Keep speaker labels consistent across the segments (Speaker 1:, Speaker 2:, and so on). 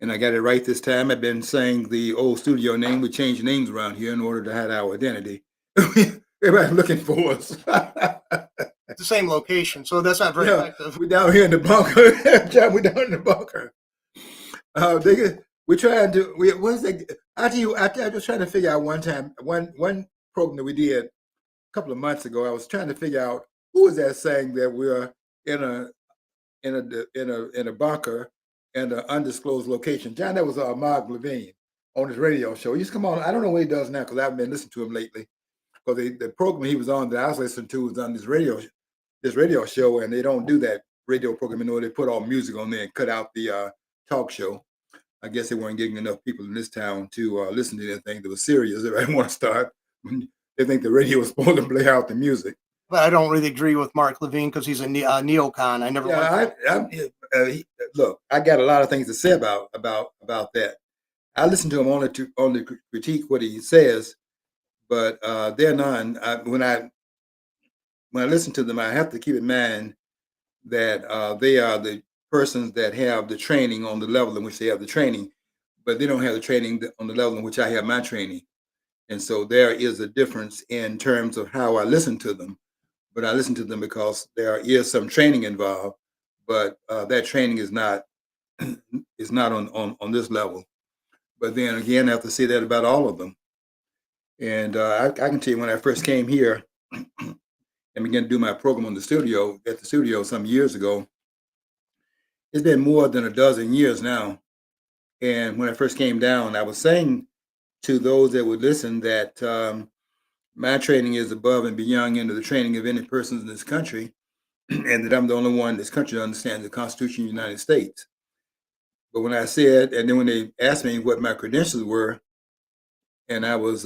Speaker 1: and I got it right this time. I've been saying the old studio name. We changed names around here in order to hide our identity. Everybody's looking for us.
Speaker 2: The same location, so that's not very
Speaker 1: Yeah,
Speaker 2: effective.
Speaker 1: we're down here in the bunker. John, we're down in the bunker. We're trying to. What's that? I was trying to figure out one time, one program that we did a couple of months ago. I was trying to figure out who was that saying that we're in a in a bunker in an undisclosed location. John, that was Mark Levine on his radio show. He used to come on. I don't know what he does now because I haven't been listening to him lately. Because the program he was on that I was listening to was on this radio show, and they don't do that radio program anymore. They put all music on there and cut out the talk show. I guess they weren't getting enough people in this town to listen to anything that was serious. If I want to start, they think the radio was supposed to play out the music.
Speaker 2: But I don't really agree with Mark Levine because he's a neocon. I never.
Speaker 1: Yeah, look, I got a lot of things to say about that. I listen to him only critique what he says, but they're none. When I listen to them, I have to keep in mind that they are the persons that have the training on the level in which they have the training, but they don't have the training on the level in which I have my training. And so there is a difference in terms of how I listen to them. But I listen to them because there is some training involved, but that training is not on this level. But then again, I have to say that about all of them. And I can tell you when I first came here and began to do my program at the studio some years ago, it's been more than a dozen years now. And when I first came down, I was saying to those that would listen that my training is above and beyond into the training of any person in this country, and that I'm the only one in this country that understands the Constitution of the United States. But when I said, and then when they asked me what my credentials were, and I was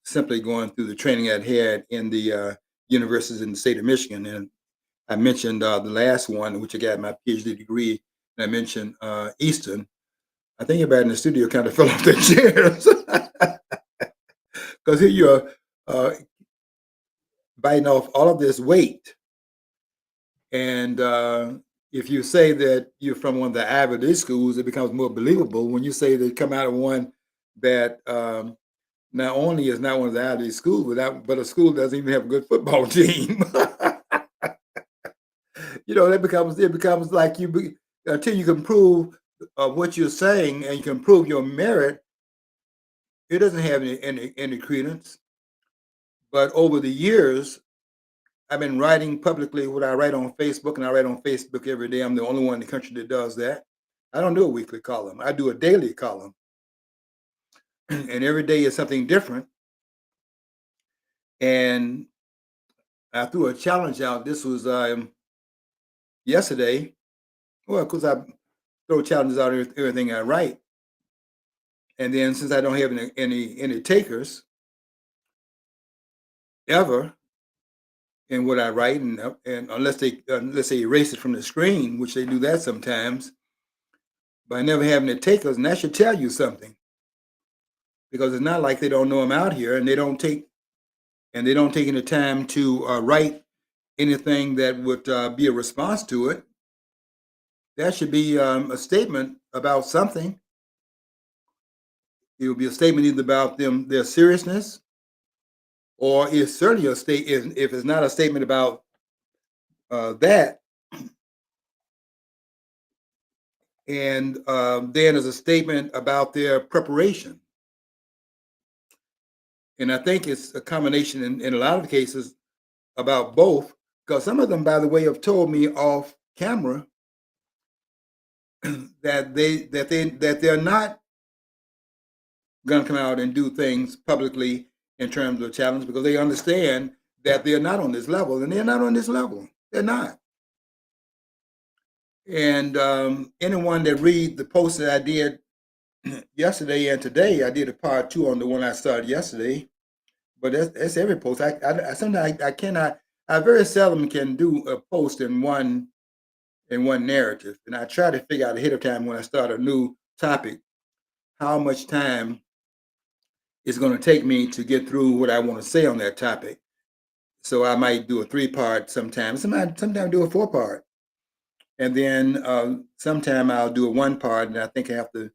Speaker 1: simply going through the training I'd had in the universities in the state of Michigan, and I mentioned the last one, which I got my PhD degree, and I mentioned Eastern. I think everybody in the studio kind of fell off their chairs because here you're biting off all of this weight. And if you say that you're from one of the Ivy League schools, it becomes more believable when you say they come out of one that not only is not one of the Ivy League schools, but a school that doesn't even have a good football team. It becomes like until you can prove what you're saying and you can prove your merit, it doesn't have any credence. But over the years, I've been writing publicly what I write on Facebook, and I write on Facebook every day. I'm the only one in the country that does that. I don't do a weekly column. I do a daily column. And every day is something different. And I threw a challenge out. This was yesterday. Well, because I throw challenges out everything I write. And then since I don't have any takers ever in what I write, and unless they erase it from the screen, which they do that sometimes, by never having the takers, and that should tell you something, because it's not like they don't know I'm out here, and they don't take any time to write anything that would be a response to it. That should be a statement about something. It would be a statement either about their seriousness, or it's certainly a state. If it's not a statement about that, and then there's a statement about their preparation. And I think it's a combination in a lot of cases about both, because some of them, by the way, have told me off camera that they're not going to come out and do things publicly in terms of challenge because they understand that they're not on this level, and they're not on this level. They're not. And anyone that read the post that I did yesterday and today, I did a part 2 on the one I started yesterday, but that's every post. I sometimes I cannot. I very seldom can do a post in one narrative, and I try to figure out ahead of time when I start a new topic how much time it's going to take me to get through what I want to say on that topic. So I might do a 3-part sometimes. Sometimes do a 4-part, and then sometime I'll do a 1-part, and I think I have to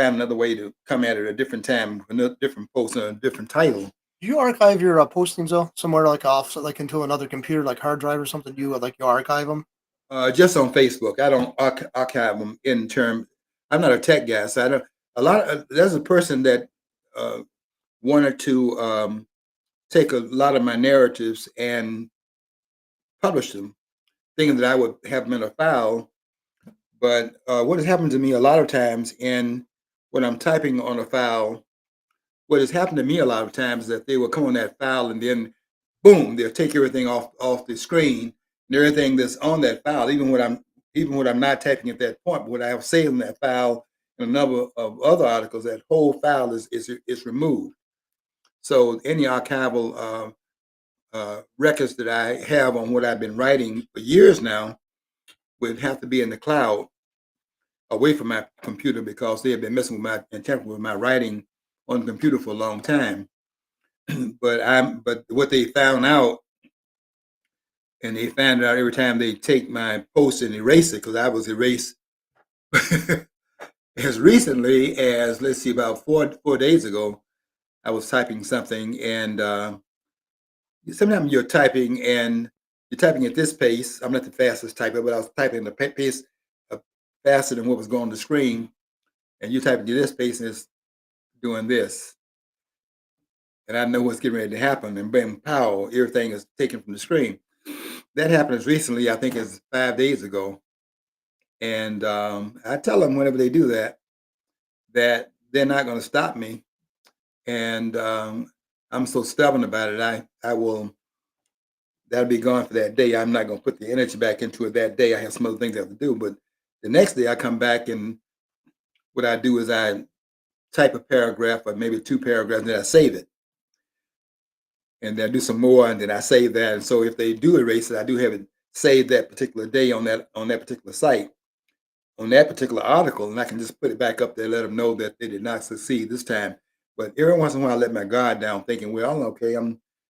Speaker 1: find another way to come at it a different time, another different post, and a different title.
Speaker 2: Do you archive your postings though somewhere like off, like into another computer, like hard drive or something? Do you like you archive them?
Speaker 1: Just on Facebook. I don't archive them in terms. I'm not a tech guy, so I don't. A lot. There's a person that uh, wanted to take a lot of my narratives and publish them, thinking that I would have them in a file. But what has happened to me a lot of times, and when I'm typing on a file, what has happened to me a lot of times is that they will come on that file and then, boom, they'll take everything off the screen and everything that's on that file, even when I'm not typing at that point, but what I have saved in that file and a number of other articles, that whole file is removed. So any archival records that I have on what I've been writing for years now would have to be in the cloud away from my computer because they have been messing with my and tampering with my writing on the computer for a long time. But what they found out, and they found out every time they take my post and erase it, because I was erased as recently as, let's see, about 4 days ago. I was typing something, and sometimes you're typing at this pace. I'm not the fastest typer, but I was typing the pace faster than what was going on the screen, and you're typing at this pace and it's doing this. And I know what's getting ready to happen, and bam, pow, everything is taken from the screen. That happened as recently, I think, as 5 days ago. And I tell them whenever they do that, that they're not going to stop me. And I'm so stubborn about it. I will. That'll be gone for that day. I'm not going to put the energy back into it that day. I have some other things I have to do. But the next day, I come back, and what I do is I type a paragraph or maybe two paragraphs, and then I save it. And then I do some more, and then I save that. And so if they do erase it, I do have it saved that particular day on that particular site, on that particular article, and I can just put it back up there, let them know that they did not succeed this time. But every once in a while, I let my guard down, thinking, well, okay,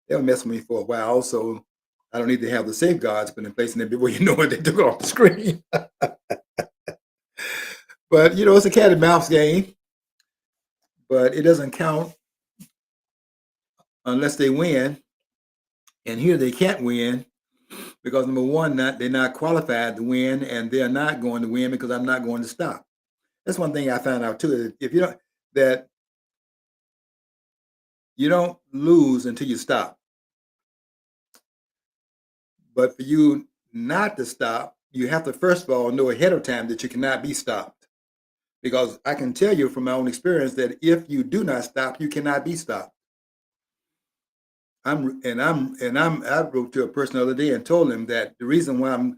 Speaker 1: they'll mess with me for a while, so I don't need to have the safeguards put in place, and then before you know it, they took it off the screen. But it's a cat and mouse game, but it doesn't count unless they win. And here they can't win because number one, they're not qualified to win, and they're not going to win because I'm not going to stop. That's one thing I found out too. If you don't, that you don't lose until you stop. But for you not to stop, you have to first of all know ahead of time that you cannot be stopped. Because I can tell you from my own experience that if you do not stop, you cannot be stopped. I wrote to a person the other day and told him that the reason why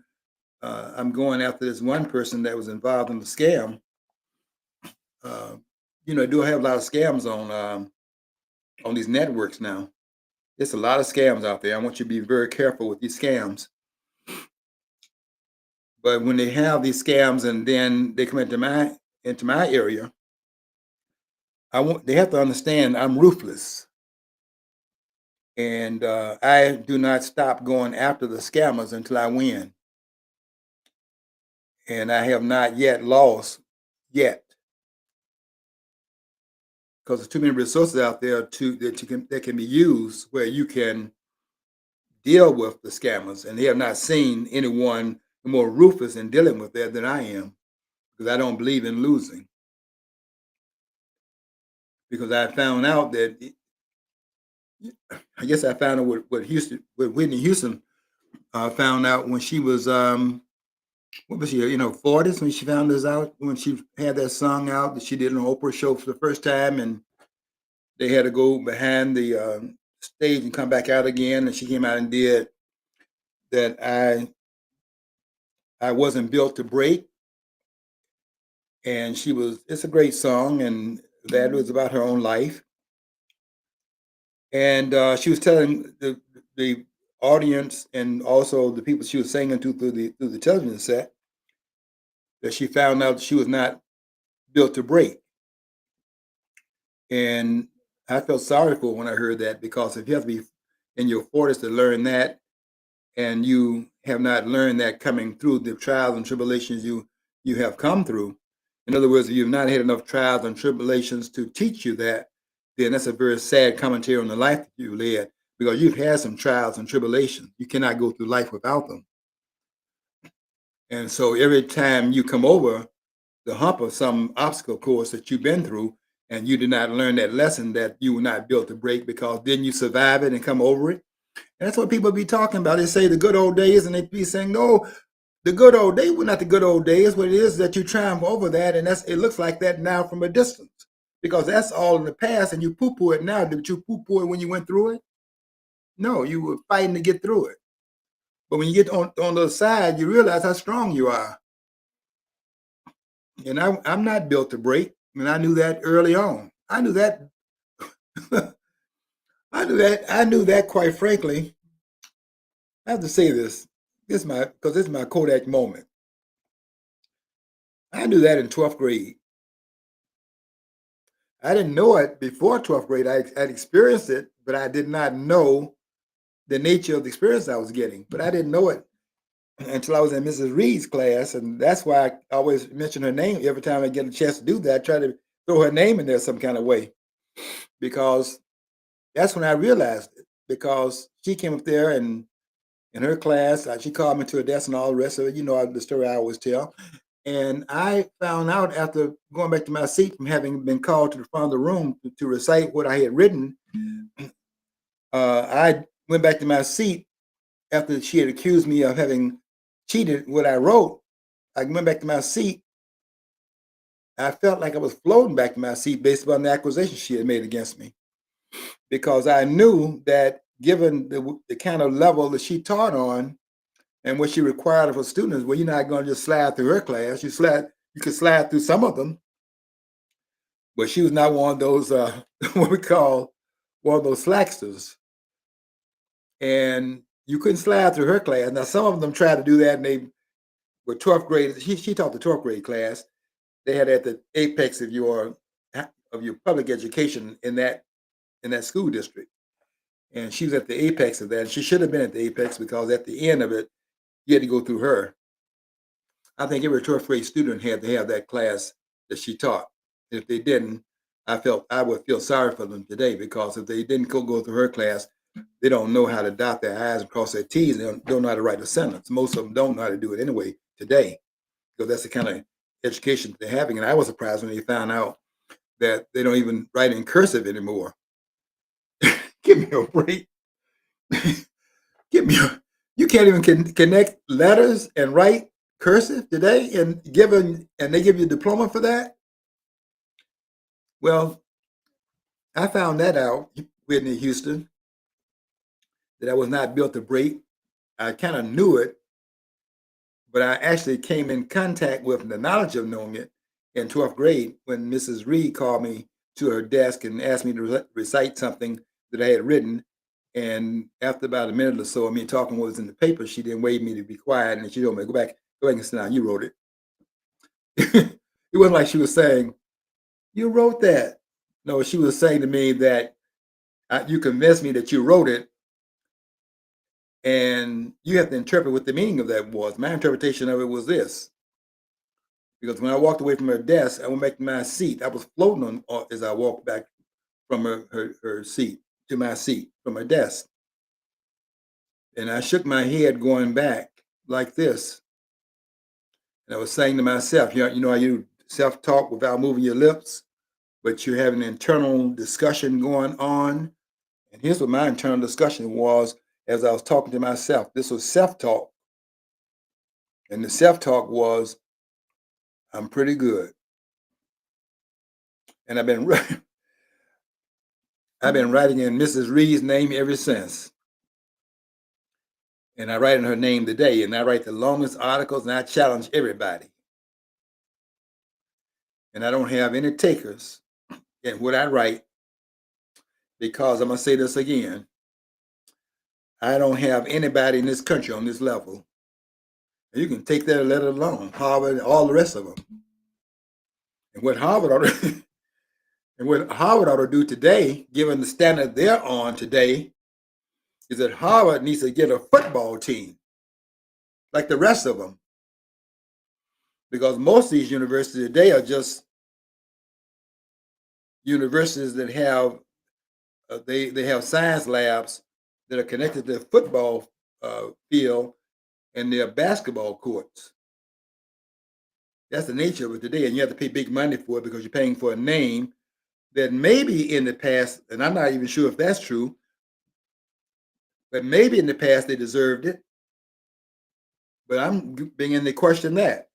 Speaker 1: I'm going after this one person that was involved in the scam. Do have a lot of scams on these networks now. There's a lot of scams out there. I want you to be very careful with these scams. But when they have these scams and then they come into my area, they have to understand I'm ruthless, and I do not stop going after the scammers until I win. And I have not yet lost yet, because there's too many resources out there that can be used where you can deal with the scammers, and they have not seen anyone more ruthless in dealing with that than I am, because I don't believe in losing. Because I found out that I guess I found out what Whitney Houston found out when she was what was she, 40s, when she found this out, when she had that song out that she did on an Oprah show for the first time, and they had to go behind the stage and come back out again, and she came out and did that. I wasn't built to break, and it's a great song, and that was about her own life. And she was telling the audience and also the people she was singing to through the television set that she found out she was not built to break. And I felt sorry for her when I heard that, because if you have to be in your 40s to learn that, and you have not learned that coming through the trials and tribulations you have come through, In other words, if you've not had enough trials and tribulations to teach you that, then that's a very sad commentary on the life that you led, because you've had some trials and tribulations. You cannot go through life without them. And so every time you come over the hump of some obstacle course that you've been through, and you did not learn that lesson, that you were not built to break, because then you survive it and come over it. And that's what people be talking about. They say the good old days, and they be saying, no, the good old days were not the good old days. What it is that you triumph over that, and it looks like that now from a distance, because that's all in the past, and you poo-poo it now. Did you poo-poo it when you went through it? No, you were fighting to get through it. But when you get on the other side, you realize how strong you are. And I'm not built to break, and I knew that early on. I knew that. I knew that. Quite frankly, I have to say this. This is my Kodak moment. I knew that in 12th grade. I didn't know it before 12th grade. I'd experienced it, but I did not know the nature of the experience I was getting. But I didn't know it until I was in Mrs. Reed's class, and that's why I always mention her name every time I get a chance to do that. I try to throw her name in there some kind of way, because that's when I realized it. Because she came up there, and in her class, she called me to her desk and all the rest of it. You know the story I always tell. And I found out after going back to my seat from having been called to the front of the room to recite what I had written, I went back to my seat after she had accused me of having cheated what I wrote. I went back to my seat. I felt like I was floating back to my seat based upon the accusation she had made against me, because I knew that given the kind of level that she taught on and what she required of her students, well, you're not going to just slide through her class. You could slide through some of them, but she was not one of those what we call one of those slacksters. And you couldn't slide through her class. Now, some of them tried to do that, and they were 12th grade. She taught the 12th grade class. They had at the apex of your public education in that school district, and she was at the apex of that. And she should have been at the apex, because at the end of it, you had to go through her. I think every 12th grade student had to have that class that she taught. And if they didn't, I would feel sorry for them today, because if they didn't go through her class, they don't know how to dot their I's and cross their T's. They don't know how to write a sentence. Most of them don't know how to do it anyway today, because that's the kind of education they're having. And I was surprised when they found out that they don't even write in cursive anymore. Give me a break. Give me a, you can't even connect letters and write cursive today, and they give you a diploma for that. Well, I found that out, Whitney Houston, that I was not built to break. I kind of knew it, but I actually came in contact with the knowledge of knowing it in 12th grade when Mrs. Reed called me to her desk and asked me to recite something that I had written. And after about a minute or so of me talking what was in the paper, she then waved me to be quiet, and she told me, go back and sit down. You wrote it. It wasn't like she was saying, you wrote that. No, she was saying to me that you convinced me that you wrote it, and you have to interpret what the meaning of that was. My interpretation of it was this. Because when I walked away from her desk, I went back to my seat. I was floating on as I walked back from her seat to my seat from her desk. And I shook my head going back like this. And I was saying to myself, you know how you self-talk without moving your lips, but you're having an internal discussion going on. And here's what my internal discussion was as I was talking to myself. This was self-talk. And the self-talk was, I'm pretty good. And I've been writing in Mrs. Reed's name ever since. And I write in her name today, and I write the longest articles, and I challenge everybody. And I don't have any takers in what I write, because I'm going to say this again. I don't have anybody in this country on this level. And you can take that letter alone, Harvard, and all the rest of them. And what Harvard ought to do today, given the standard they're on today, is that Harvard needs to get a football team like the rest of them. because most of these universities today are just universities that have they have science labs that are connected to the football field and their basketball courts. That's the nature of it today, and you have to pay big money for it because you're paying for a name that maybe in the past, and I'm not even sure if that's true, but maybe in the past they deserved it. But I'm beginning to question that.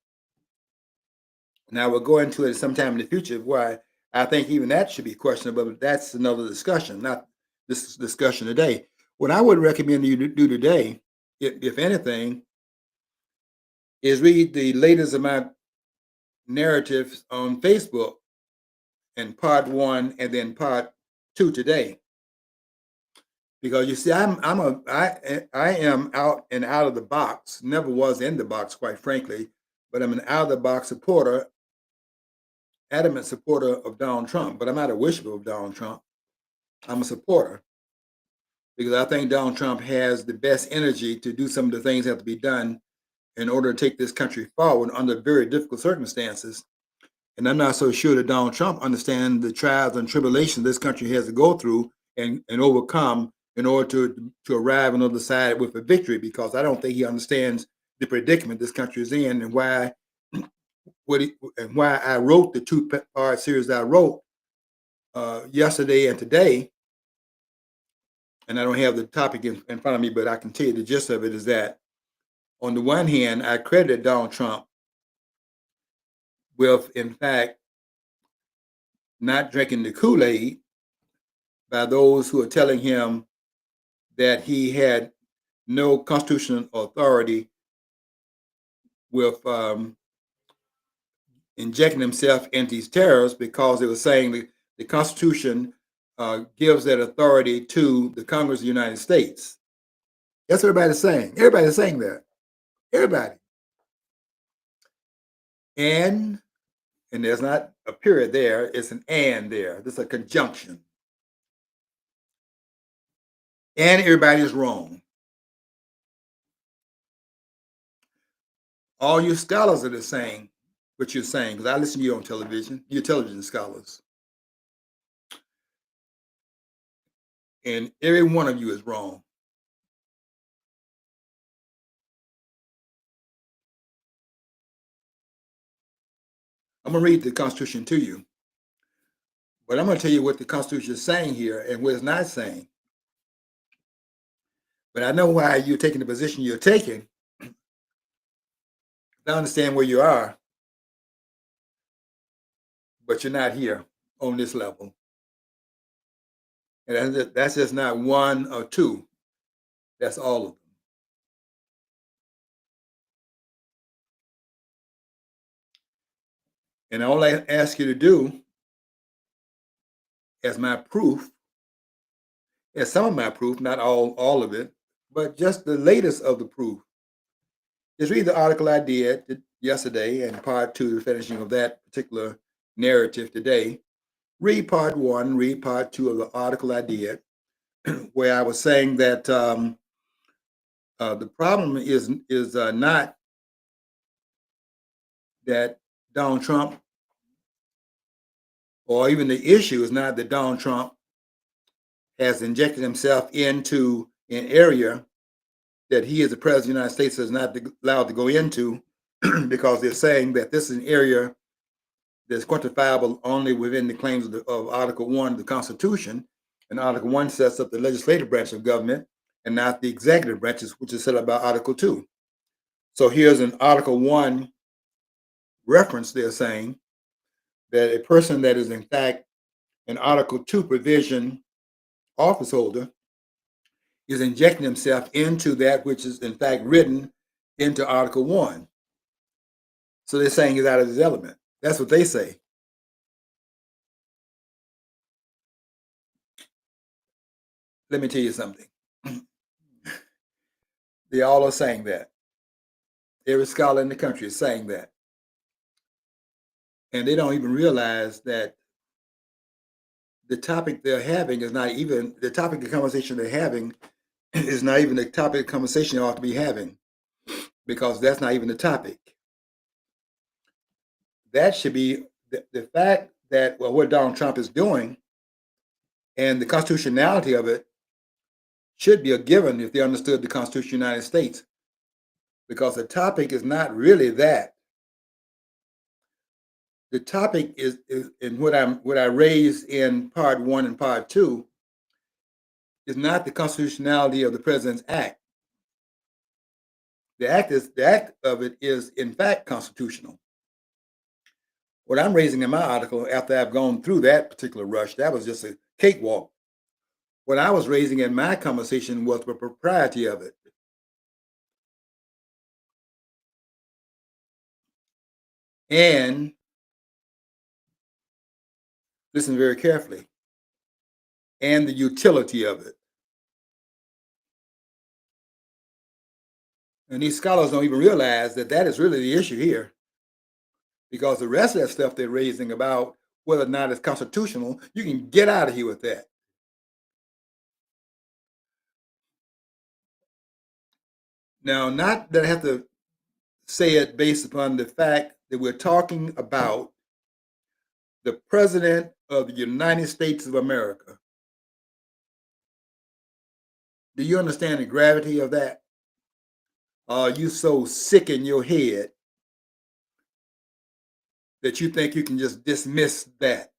Speaker 1: Now we'll go into it sometime in the future why I think even that should be questionable, but that's another discussion, not this discussion today. What I would recommend you to do today, if anything, is read the latest of my narratives on Facebook and part one and then part two today. Because you see, I am out and out of the box. Never was in the box, quite frankly, but I'm an out of the box supporter, adamant supporter of Donald Trump. But I'm not a worshiper of Donald Trump. I'm a supporter because I think Donald Trump has the best energy to do some of the things that have to be done in order to take this country forward under very difficult circumstances. And I'm not so sure that Donald Trump understands the trials and tribulations this country has to go through and overcome in order to arrive on the other side with a victory, because I don't think he understands the predicament this country is in and why why I wrote the two-part series that I wrote yesterday and today. And I don't have the topic in front of me, but I can tell you the gist of it is that on the one hand, I credited Donald Trump with, in fact, not drinking the Kool-Aid by those who are telling him that he had no constitutional authority with injecting himself into these terrorists, because they were saying the Constitution gives that authority to the Congress of the United States. That's what everybody's saying. Everybody's saying that. Everybody. And there's not a period there, it's an and there. There's a conjunction. And everybody is wrong. All you scholars are saying what you're saying, because I listen to you on television. You're television scholars. And every one of you is wrong. I'm going to read the Constitution to you. But I'm going to tell you what the Constitution is saying here and what it's not saying. But I know why you're taking the position you're taking. I understand where you are, but you're not here on this level. And that's just not one or two. That's all of them. And all I ask you to do as my proof, as some of my proof, not all of it, but just the latest of the proof, is read the article I did yesterday and part two, the finishing of that particular narrative today. Read part one, read part two of the article I did, where I was saying that the problem is not that Donald Trump, or even the issue is not that Donald Trump has injected himself into an area that he as the president of the United States is not allowed to go into, because they're saying that this is an area that's quantifiable only within the claims of Article 1 of the Constitution. And Article 1 sets up the legislative branch of government and not the executive branches, which is set up by Article 2. So here's an Article 1 reference. They're saying that a person that is in fact an Article 2 provision office holder is injecting himself into that which is in fact written into Article 1. So they're saying he's out of his element. That's what they say. Let me tell you something. They all are saying that. Every scholar in the country is saying that. And they don't even realize that the topic they're having is not even the topic of conversation they're having is not even the topic of conversation they ought to be having, because that's not even the topic. that should be the fact that, well, what Donald Trump is doing and the constitutionality of it should be a given if they understood the Constitution of the United States, because the topic is not really that. The topic is and what I raised in part one and part two is not the constitutionality of the president's act. The act of it is in fact constitutional. What I'm raising in my article, after I've gone through that particular rush, that was just a cakewalk. What I was raising in my conversation was the propriety of it. And listen very carefully, and the utility of it. And these scholars don't even realize that that is really the issue here, because the rest of that stuff they're raising about whether or not it's constitutional, you can get out of here with that. Now, not that I have to say it based upon the fact that we're talking about the President of the United States of America. Do you understand the gravity of that? Are you so sick in your head that you think you can just dismiss that?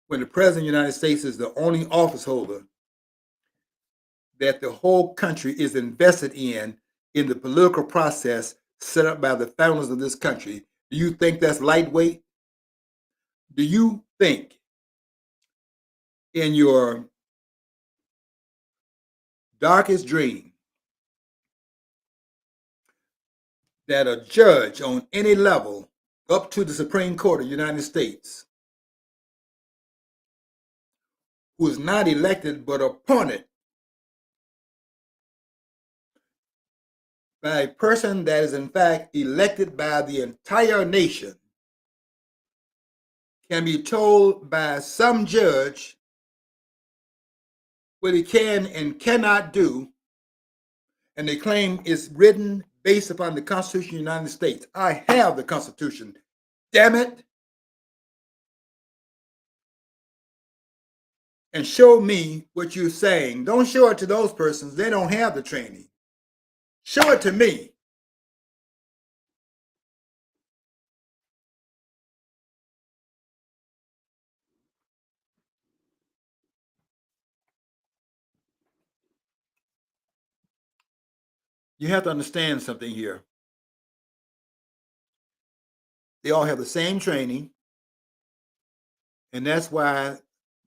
Speaker 1: When the President of the United States is the only office holder that the whole country is invested in the political process set up by the founders of this country, do you think that's lightweight? Do you think in your darkest dream that a judge on any level up to the Supreme Court of the United States, who is not elected but appointed by a person that is in fact elected by the entire nation, can be told by some judge what he can and cannot do, and they claim it's written based upon the Constitution of the United States? I have the Constitution. Damn it. And show me what you're saying. Don't show it to those persons. They don't have the training. Show it to me. You have to understand something here. They all have the same training, and that's why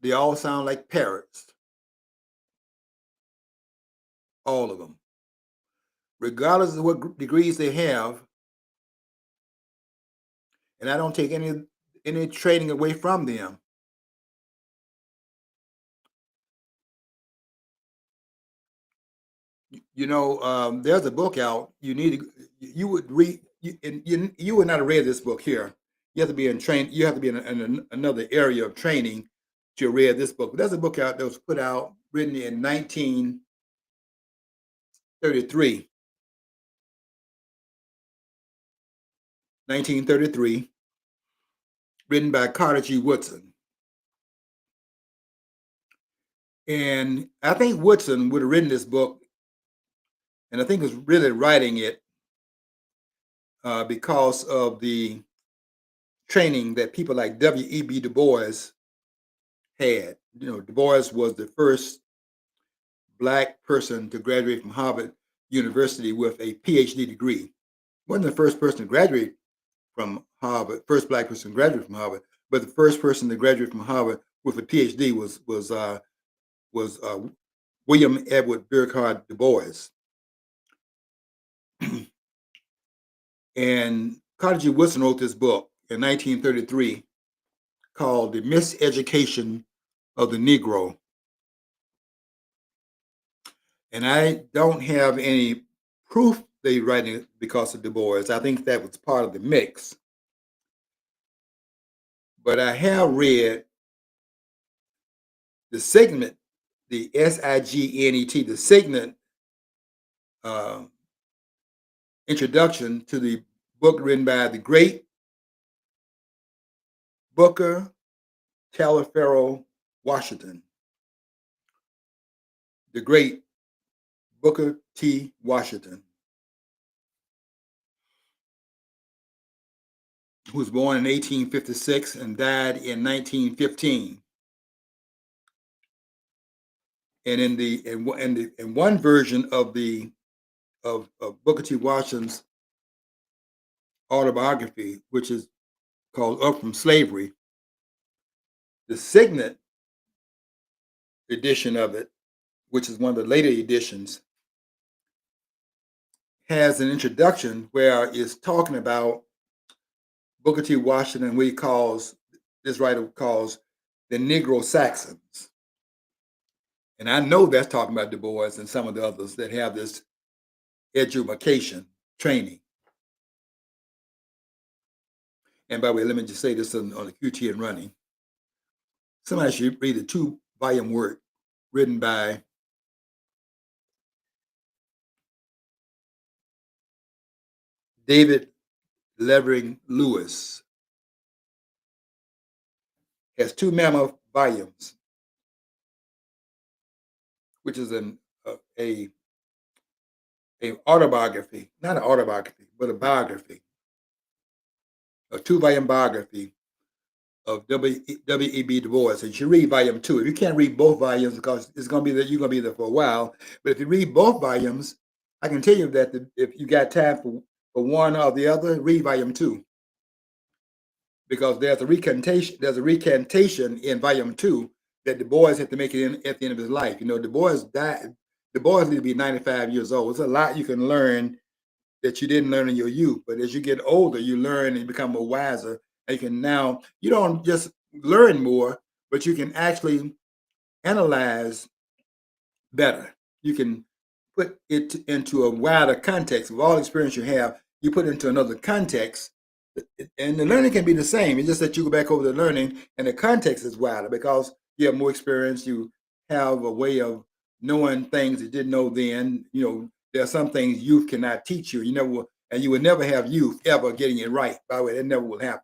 Speaker 1: they all sound like parrots. All of them. Regardless of what degrees they have, and I don't take any training away from them. You know, there's a book out. You would read, you would not have read this book here. You have to be in train. You have to be in another area of training to read this book. But there's a book out that was put out, written in 1933. 1933, written by Carter G. Woodson. And I think Woodson would have written this book, and I think was really writing it because of the training that people like W.E.B. Du Bois had. You know, Du Bois was the first Black person to graduate from Harvard University with a PhD degree. Wasn't the first person to graduate from Harvard, first Black person to graduate from Harvard, but the first person to graduate from Harvard with a PhD was William Edward Burghardt Du Bois. And Carter G. Woodson wrote this book in 1933 called The Miseducation of the Negro. And I don't have any proof they writing it because of Du Bois. I think that was part of the mix. But I have read the segment, the SIGNET, the segment introduction to the book written by the great Booker Taliaferro Washington, the great Booker T. Washington, who was born in 1856 and died in 1915. And in one version of Booker T. Washington's autobiography, which is called Up from Slavery, the Signet edition of it, which is one of the later editions, has an introduction where it's talking about Booker T. Washington, what this writer calls the Negro Saxons. And I know that's talking about Du Bois and some of the others that have this education training. And by the way, let me just say this on the QT and running. Somebody should read a 2-volume work written by David Levering Lewis. Has 2 mammoth volumes, which is a autobiography, not an autobiography, but a biography, a 2-volume biography of W.E.B. Du Bois. And you should read volume 2. If you can't read both volumes, because it's going to be there, you're going to be there for a while. But if you read both volumes, I can tell you that if you got time for one or the other, read volume 2. Because there's a recantation in volume 2 that Du Bois had to make it in at the end of his life. You know, Du Bois died. Du Bois need to be 95 years old. There's a lot you can learn that you didn't learn in your youth. But as you get older, you learn and you become more wiser. And you don't just learn more, but you can actually analyze better. You can put it into a wider context of all the experience you have. You put it into another context, and the learning can be the same. It's just that you go back over the learning, and the context is wider because you have more experience. You have a way of knowing things that you didn't know then. You know, there are some things youth cannot teach you. You never will, and you will never have youth ever getting it right. By the way, that never will happen.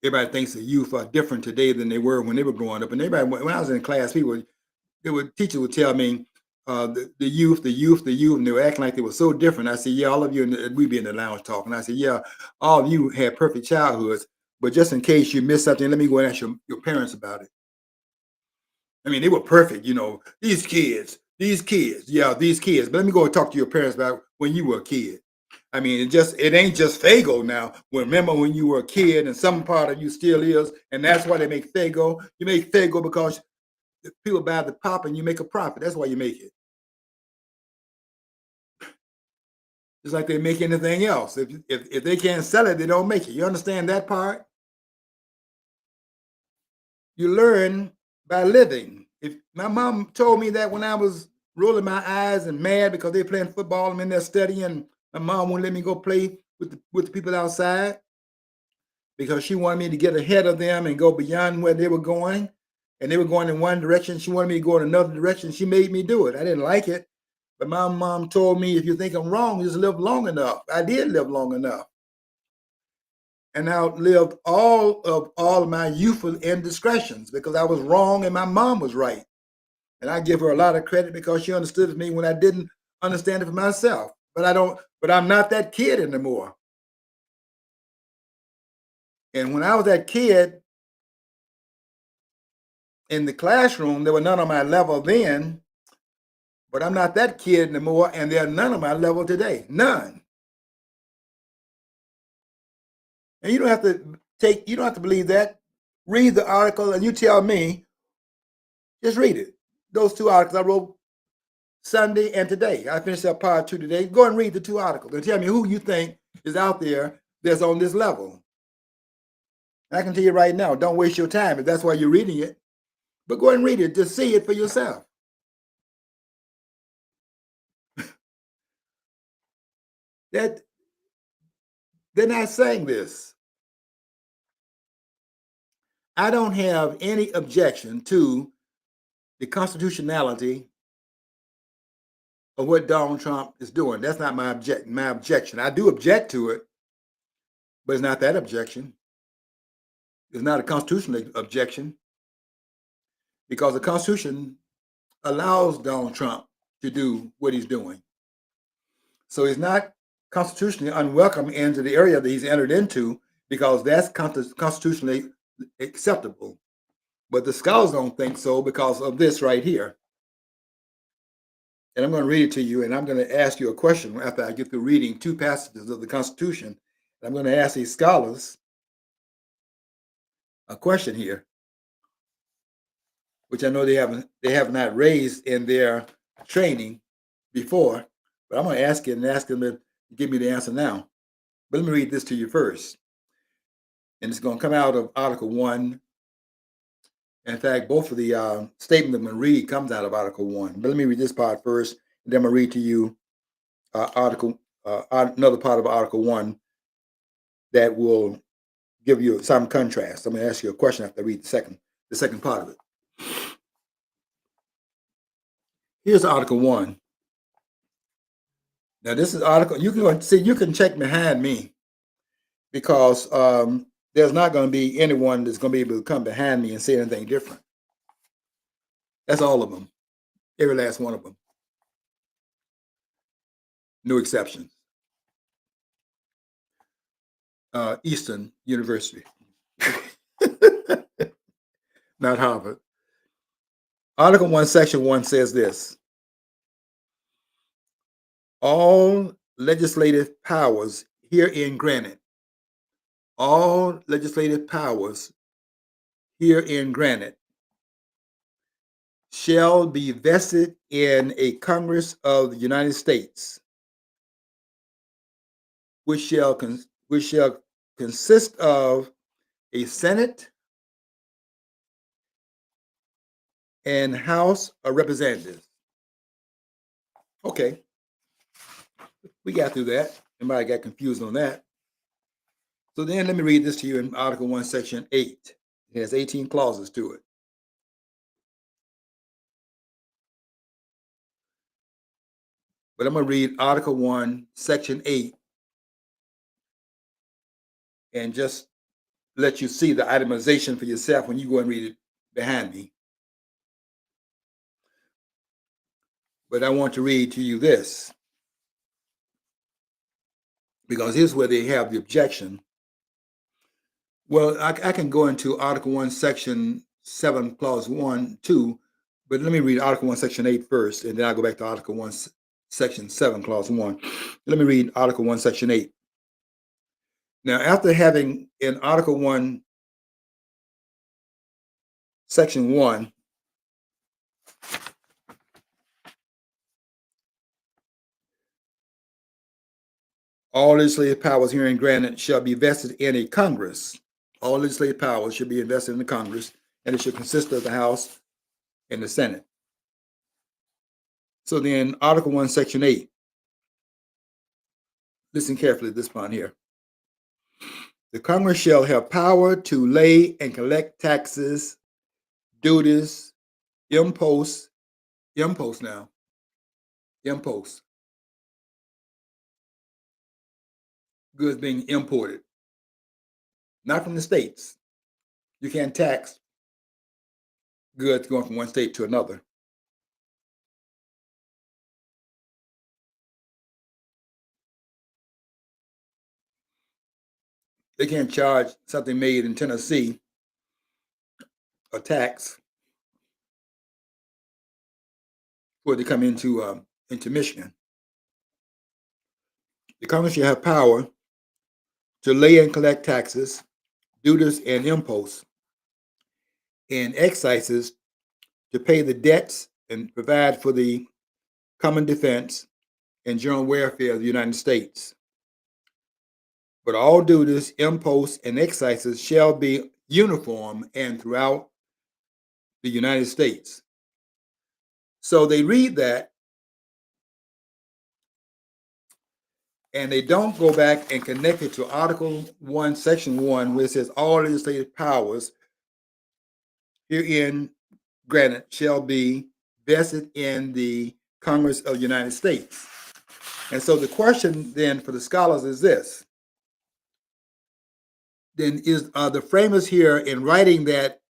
Speaker 1: Everybody thinks that youth are different today than they were when they were growing up. And everybody, when I was in class, teachers would tell me, the youth, and they were acting like they were so different. I said, yeah, all of you, we'd be in the lounge talking. I said, yeah, all of you had perfect childhoods, but just in case you missed something, let me go and ask your parents about it. I mean, they were perfect, you know, these kids, yeah, these kids. But let me go and talk to your parents about when you were a kid. I mean, it ain't just Fago now. Remember when you were a kid and some part of you still is, and that's why they make Fago. You make Fago because people buy the pop and you make a profit. That's why you make it. Just like they make anything else. If they can't sell it, they don't make it. You understand that part? You learn by living. If my mom told me that when I was rolling my eyes and mad because they playing football, I'm in there studying. My mom wouldn't let me go play with the people outside because she wanted me to get ahead of them and go beyond where they were going. And they were going in one direction. She wanted me to go in another direction. She made me do it. I didn't like it. But my mom told me, if you think I'm wrong, just live long enough. I did live long enough. And I outlived all of my youthful indiscretions because I was wrong and my mom was right. And I give her a lot of credit because she understood me when I didn't understand it for myself. But I'm not that kid anymore. And when I was that kid in the classroom, there were none on my level then, but I'm not that kid anymore, and there are none on my level today. None. And you don't have to believe that. Read the article and you tell me, just read it. Those 2 articles I wrote Sunday and today. I finished up part 2 today. Go and read the 2 articles and tell me who you think is out there that's on this level. And I can tell you right now, don't waste your time if that's why you're reading it. But go and read it to see it for yourself. That they're not saying this. I don't have any objection to the constitutionality of what Donald Trump is doing. That's not my objection. I do object to it, but it's not that objection. It's not a constitutional objection because the Constitution allows Donald Trump to do what he's doing. So he's not constitutionally unwelcome into the area that he's entered into because that's constitutionally acceptable. But the scholars don't think so because of this right here. And I'm going to read it to you, and I'm going to ask you a question after I get through reading two passages of the Constitution. I'm going to ask these scholars a question here, which I know they have not raised in their training before, but I'm going to ask it and ask them to give me the answer now. But let me read this to you first. And it's going to come out of Article 1. In fact, both of the statement I'm going to read comes out of Article 1. But let me read this part first, and then I'm going to read to you another part of Article 1 that will give you some contrast. I'm going to ask you a question after I read the second part of it. Here's Article 1. Now, this is Article, you can see, you can check behind me because there's not going to be anyone that's going to be able to come behind me and say anything different. That's all of them, every last one of them. No exceptions. Eastern University, not Harvard. Article 1, Section 1 says this: all legislative powers herein granted, all legislative powers herein granted shall be vested in a Congress of the United States, which shall consist of a Senate and House of Representatives. Okay, we got through that. Everybody got confused on that. So then let me read this to you in Article 1, Section 8. It has 18 clauses to it. But I'm going to read Article 1, Section 8, and just let you see the itemization for yourself when you go and read it behind me. But I want to read to you this, because here's where they have the objection. Well, I can go into Article 1, Section 7, Clause 1, 2, but let me read Article 1, Section 8 first, and then I'll go back to Article 1, Section 7, Clause 1. Let me read Article 1, Section 8. Now, after having in Article 1, Section 1, all legislative powers herein granted shall be vested in a Congress. All legislative powers should be invested in the Congress, and it should consist of the House and the Senate. So then, Article 1, Section 8. Listen carefully to this part here. The Congress shall have power to lay and collect taxes, duties, imposts, goods being imported, not from the states. You can't tax goods going from one state to another. They can't charge something made in Tennessee a tax before they come into Michigan. The Congress shall have power to lay and collect taxes, duties, and imposts, and excises to pay the debts and provide for the common defense and general welfare of the United States. But all duties, imposts, and excises shall be uniform and throughout the United States. So they read that, and they don't go back and connect it to Article 1, Section 1, where it says all legislative powers herein granted shall be vested in the Congress of the United States. And so the question then for the scholars is this. Then are the framers here in writing that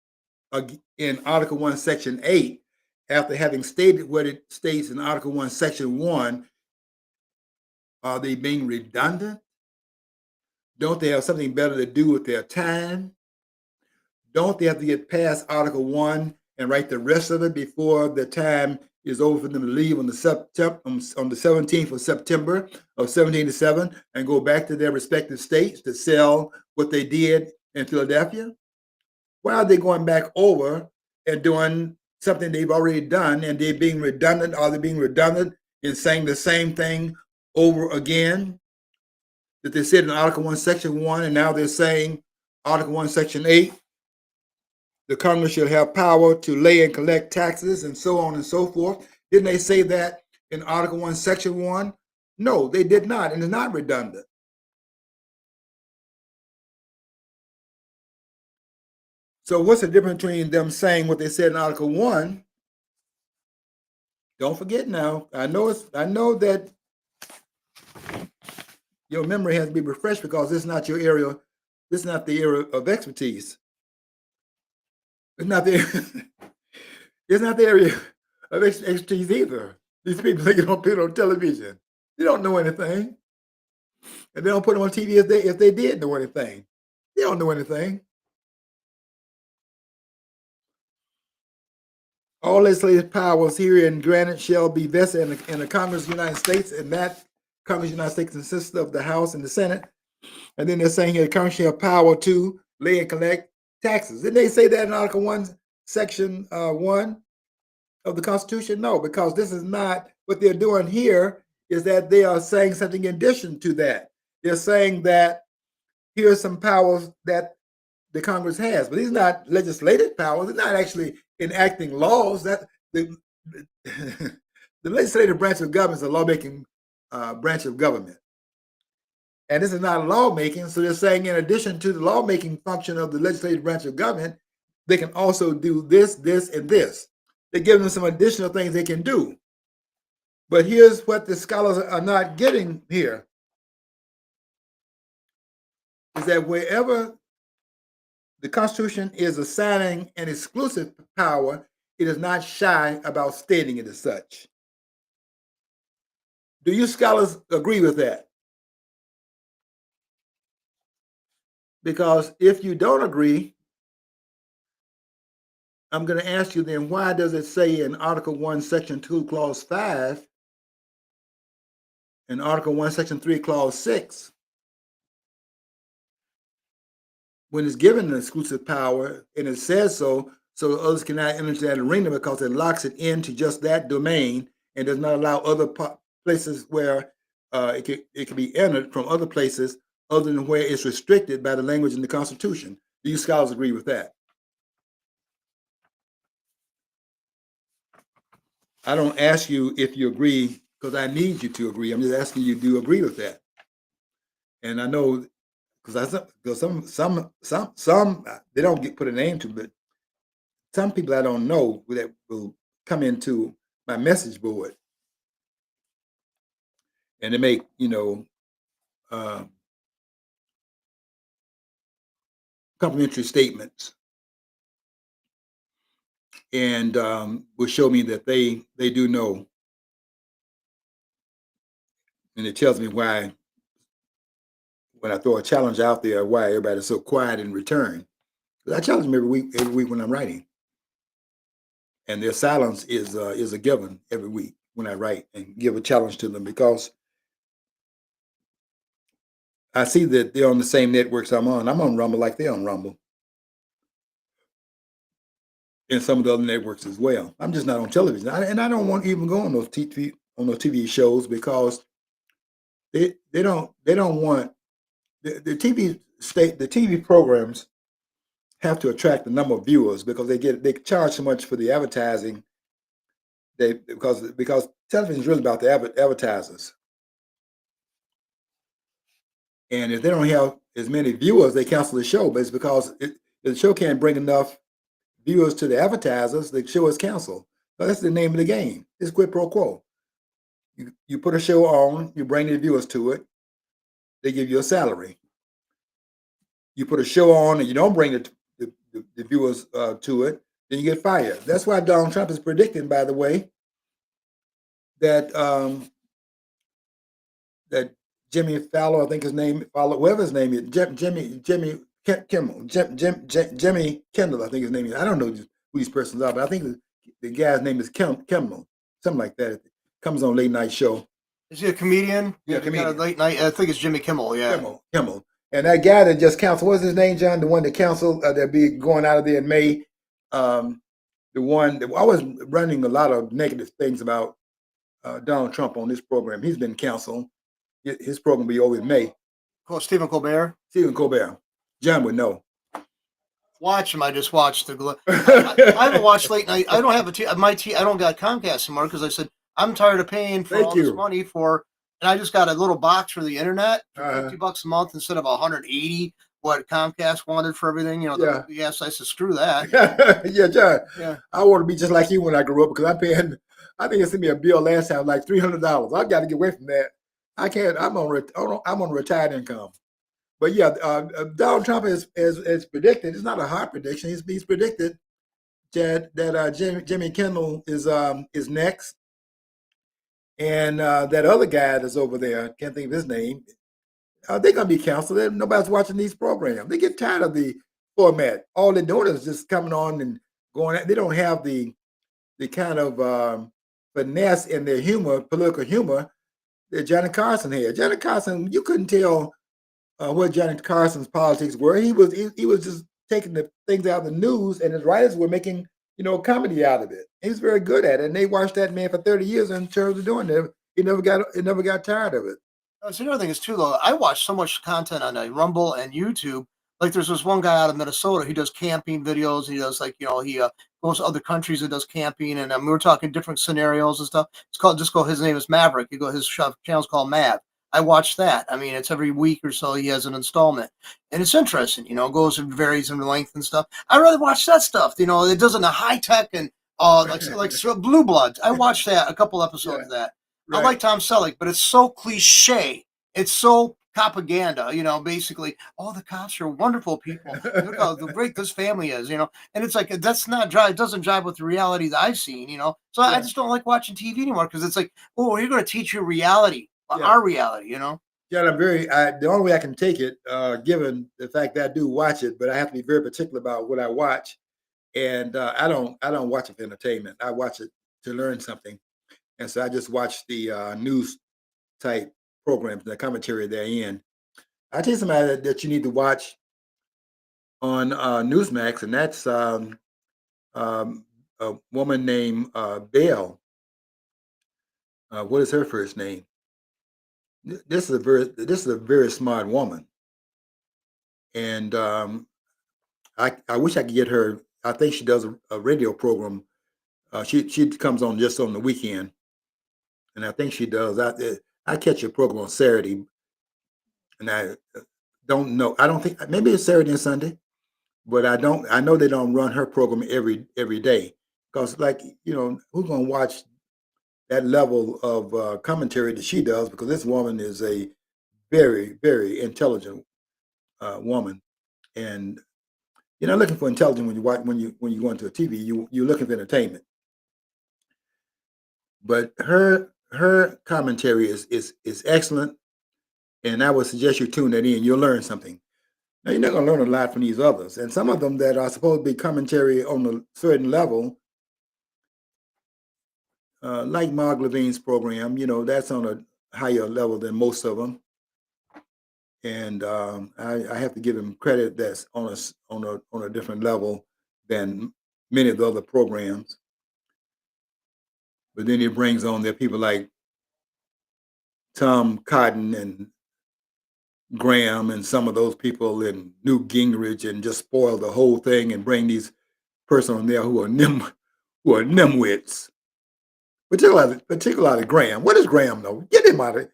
Speaker 1: in Article 1, Section 8, after having stated what it states in Article 1, Section 1, are they being redundant? Don't they have something better to do with their time? Don't they have to get past Article 1 and write the rest of it before the time is over for them to leave on the 17th of September of 1787 and go back to their respective states to sell what they did in Philadelphia? Why are they going back over and doing something they've already done, and they're being redundant? Are they being redundant in saying the same thing over again that they said in Article 1, Section 1, and now they're saying Article 1, Section 8, the Congress shall have power to lay and collect taxes and so on and so forth? Didn't they say that in Article 1, Section 1? No, they did not, and it's not redundant. So what's the difference between them saying what they said in Article 1? Don't forget now, I know that your memory has to be refreshed because this is not your area, this is not the area of expertise. It's not the it's not the area of expertise either. These people they get on television. They don't know anything. And they don't put them on TV if they did know anything. They don't know anything. All legislative powers herein granted shall be vested in the Congress of the United States, and that Congress of the United States consists of the House and the Senate. And then they're saying here, Congress shall have power to lay and collect taxes. Didn't they say that in Article 1, Section 1 of the Constitution? No, because this is not what they're doing here, is that they are saying something in addition to that. They're saying that here are some powers that the Congress has, but these are not legislative powers. They're not actually enacting laws. That the legislative branch of government is a lawmaking branch of government. And this is not lawmaking, so they're saying in addition to the lawmaking function of the legislative branch of government, they can also do this, this, and this. They're giving them some additional things they can do. But here's what the scholars are not getting here, is that wherever the Constitution is assigning an exclusive power, it is not shy about stating it as such. Do you scholars agree with that? Because if you don't agree, I'm going to ask you then, why does it say in Article 1, Section 2, Clause 5, and Article 1, Section 3, Clause 6, when it's given an exclusive power, and it says so others cannot enter into that arena because it locks it into just that domain and does not allow other places where it can be entered from other places other than where it's restricted by the language in the Constitution. Do you scholars agree with that? I don't ask you if you agree because I need you to agree. I'm just asking you, do you agree with that? And I know because some they don't put a name to, but some people I don't know that will come into my message board and they make complimentary statements and will show me that they do know, and it tells me why when I throw a challenge out there, why everybody's so quiet in return. Because I challenge them every week when I'm writing, and their silence is a given every week when I write and give a challenge to them because I see that they're on the same networks I'm on. I'm on Rumble like they're on Rumble, and some of the other networks as well. I'm just not on television, and I don't want to even go on those TV shows because they don't want the TV programs have to attract a number of viewers because they charge so much for the advertising. Because television is really about the advertisers, and if they don't have as many viewers, they cancel the show. But it's because the show can't bring enough viewers to the advertisers. The show is canceled. So that's the name of the game. It's quid pro quo. You put a show on, you bring the viewers to it, they give you a salary. You put a show on and you don't bring the viewers to it, then you get fired. That's why Donald Trump is predicting, by the way, that that Jimmy Fallon, I think his name, Fallon, whatever his name is, Jimmy Kimmel, Jimmy Kendall, I think his name is. I don't know who these persons are, but I think the guy's name is Kimmel, something like that. It comes on late night show.
Speaker 2: Is he a comedian?
Speaker 1: Yeah,
Speaker 2: Kind of
Speaker 1: comedian.
Speaker 2: late night. I think it's Jimmy Kimmel. Yeah.
Speaker 1: Kimmel. And that guy that just counseled, what's his name, John? The one that counseled, that be going out of there in May. The one that I was running a lot of negative things about Donald Trump on this program. He's been canceled. His program will be over in May.
Speaker 2: Called Stephen Colbert.
Speaker 1: Stephen Colbert. John would know.
Speaker 2: Watch him. I just watched the. I haven't watched late night. I don't have I don't got Comcast anymore because I said I'm tired of paying for all this money for, and I just got a little box for the internet for $50 a month instead of 180 what Comcast wanted for everything. You know, yes, I said screw that.
Speaker 1: Yeah, John.
Speaker 2: Yeah,
Speaker 1: I want to be just like you when I grew up because I'm paying. I think it sent me a bill last time like $300. I got to get away from that. I can't. I'm on retired income. But yeah, Donald Trump is predicted. It's not a hard prediction. He's predicted that Jimmy Kimmel is next, and that other guy that's over there, can't think of his name. They're gonna be canceled. Nobody's watching these programs. They get tired of the format. All they're doing is just coming on and going. They don't have the kind of finesse in their humor, political humor, that Johnny Carson had. Johnny Carson, you couldn't tell what Johnny Carson's politics were. He was just taking the things out of the news, and his writers were making comedy out of it. He was very good at it, and they watched that man for 30 years in terms of doing it. He never got tired of it.
Speaker 2: So another thing is too, though. I watch so much content on Rumble and YouTube. Like there's this one guy out of Minnesota. He does camping videos. He does he goes to other countries and does camping, and we were talking different scenarios and stuff. His name is Maverick. His channel's called Mav. I watch that. I mean, it's every week or so he has an installment, and it's interesting. It goes and varies in length and stuff. I rather watch that stuff. It doesn't the high tech and like Blue Bloods. I watched that a couple episodes of that. Right. I like Tom Selleck, but it's so cliche. It's so propaganda, basically, the cops are wonderful people. Look how great this family is, and it's like, that's not drive. It doesn't jive with the reality that I've seen, So I just don't like watching TV anymore because it's like, you're going to teach you reality, our reality,
Speaker 1: Yeah, the only way I can take it, given the fact that I do watch it, but I have to be very particular about what I watch, and I don't watch it for entertainment. I watch it to learn something. And so I just watch the news type programs, the commentary they're in. I tell you somebody that you need to watch on Newsmax, and that's a woman named Belle. What is her first name? This is a very smart woman, and I wish I could get her. I think she does a radio program. She comes on just on the weekend. And I think she does. I catch a program on Saturday, and I don't know. I don't think maybe it's Saturday and Sunday, but I don't. I know they don't run her program every day because, who's gonna watch that level of commentary that she does? Because this woman is a very, very intelligent woman, and you're not looking for intelligence when you watch when you go into a TV. You're looking for entertainment. But her commentary is excellent, and I would suggest you tune that in. You'll learn something. Now you're not going to learn a lot from these others, and some of them that are supposed to be commentary on a certain level, like Mark Levine's program. That's on a higher level than most of them, and I have to give him credit. That's on a different level than many of the other programs. But then he brings on there people like Tom Cotton and Graham and some of those people and Newt Gingrich and just spoil the whole thing and bring these person on there who are nimwits. Particularly Graham. What does Graham know? Get him out of it.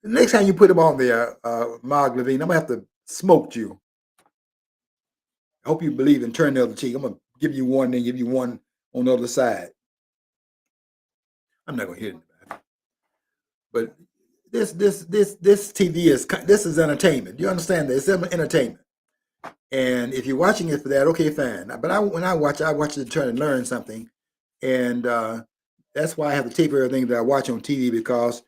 Speaker 1: The next time you put him on there, Mark Levine, I'm gonna have to smoke you. I hope you believe in turn the other cheek. I'm gonna give you one, then give you one on the other side. I'm not gonna hit him. But this TV this is entertainment. You understand that it's entertainment. And if you're watching it for that, okay, fine. But when I watch it to try to learn something, and that's why I have to tape everything that I watch on TV, because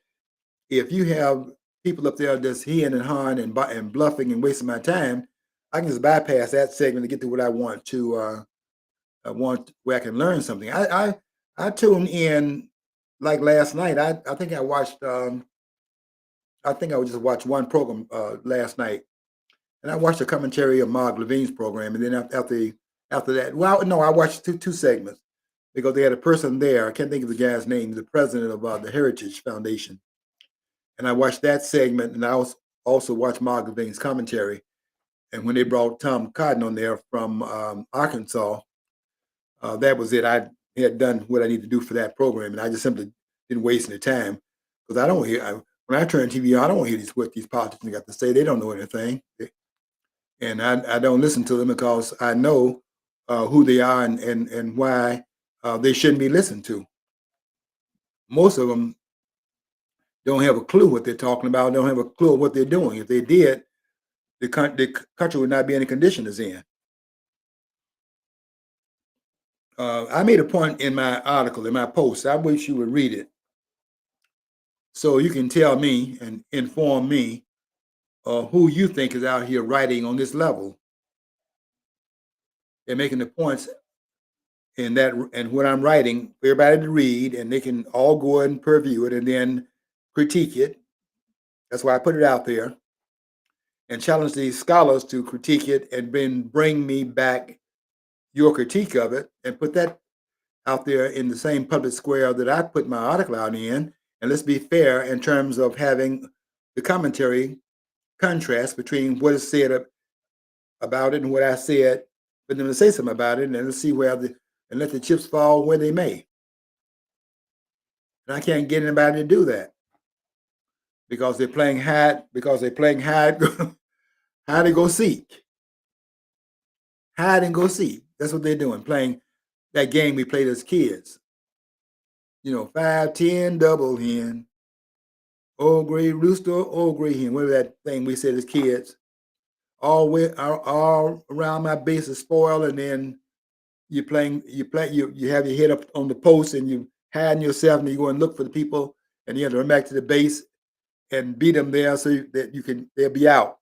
Speaker 1: if you have people up there just heeing and hawing and bluffing and wasting my time, I can just bypass that segment to get to what I want to. I want where I can learn something. I tune in like last night. I think I watched. I think I would just watch one program last night, and I watched a commentary of Mark Levine's program, and then after that, well, no, I watched two segments because they had a person there. I can't think of the guy's name, the president of the Heritage Foundation, and I watched that segment, and I also watched Mark Levine's commentary. And when they brought Tom Cotton on there from Arkansas, that was it. I had done what I need to do for that program, and I just simply didn't waste any time because I don't hear. When I turn TV on, I don't hear what these politicians got to say. They don't know anything, and I don't listen to them because I know who they are and why they shouldn't be listened to. Most of them don't have a clue what they're talking about. Don't have a clue what they're doing. If they did, the country would not be in the condition it's in. I made a point in my article, in my post. I wish you would read it so you can tell me and inform me who you think is out here writing on this level and making the points in that and what I'm writing for everybody to read, and they can all go and purview it and then critique it. That's why I put it out there and challenge these scholars to critique it and then bring me back your critique of it and put that out there in the same public square that I put my article out in. And let's be fair in terms of having the commentary contrast between what is said about it and what I said, but then to say something about it, and then let's see and let the chips fall where they may. And I can't get anybody to do that because they're playing hide, hide and go seek. Hide and go seek. That's what they're doing, playing that game we played as kids. 5, 10, double hen. Old gray rooster, old gray hen. Whatever that thing we said as kids. All around my base is spoiled, and then you have your head up on the post, and you hiding yourself, and you go and look for the people, and you have to run back to the base and beat them there so that they'll be out.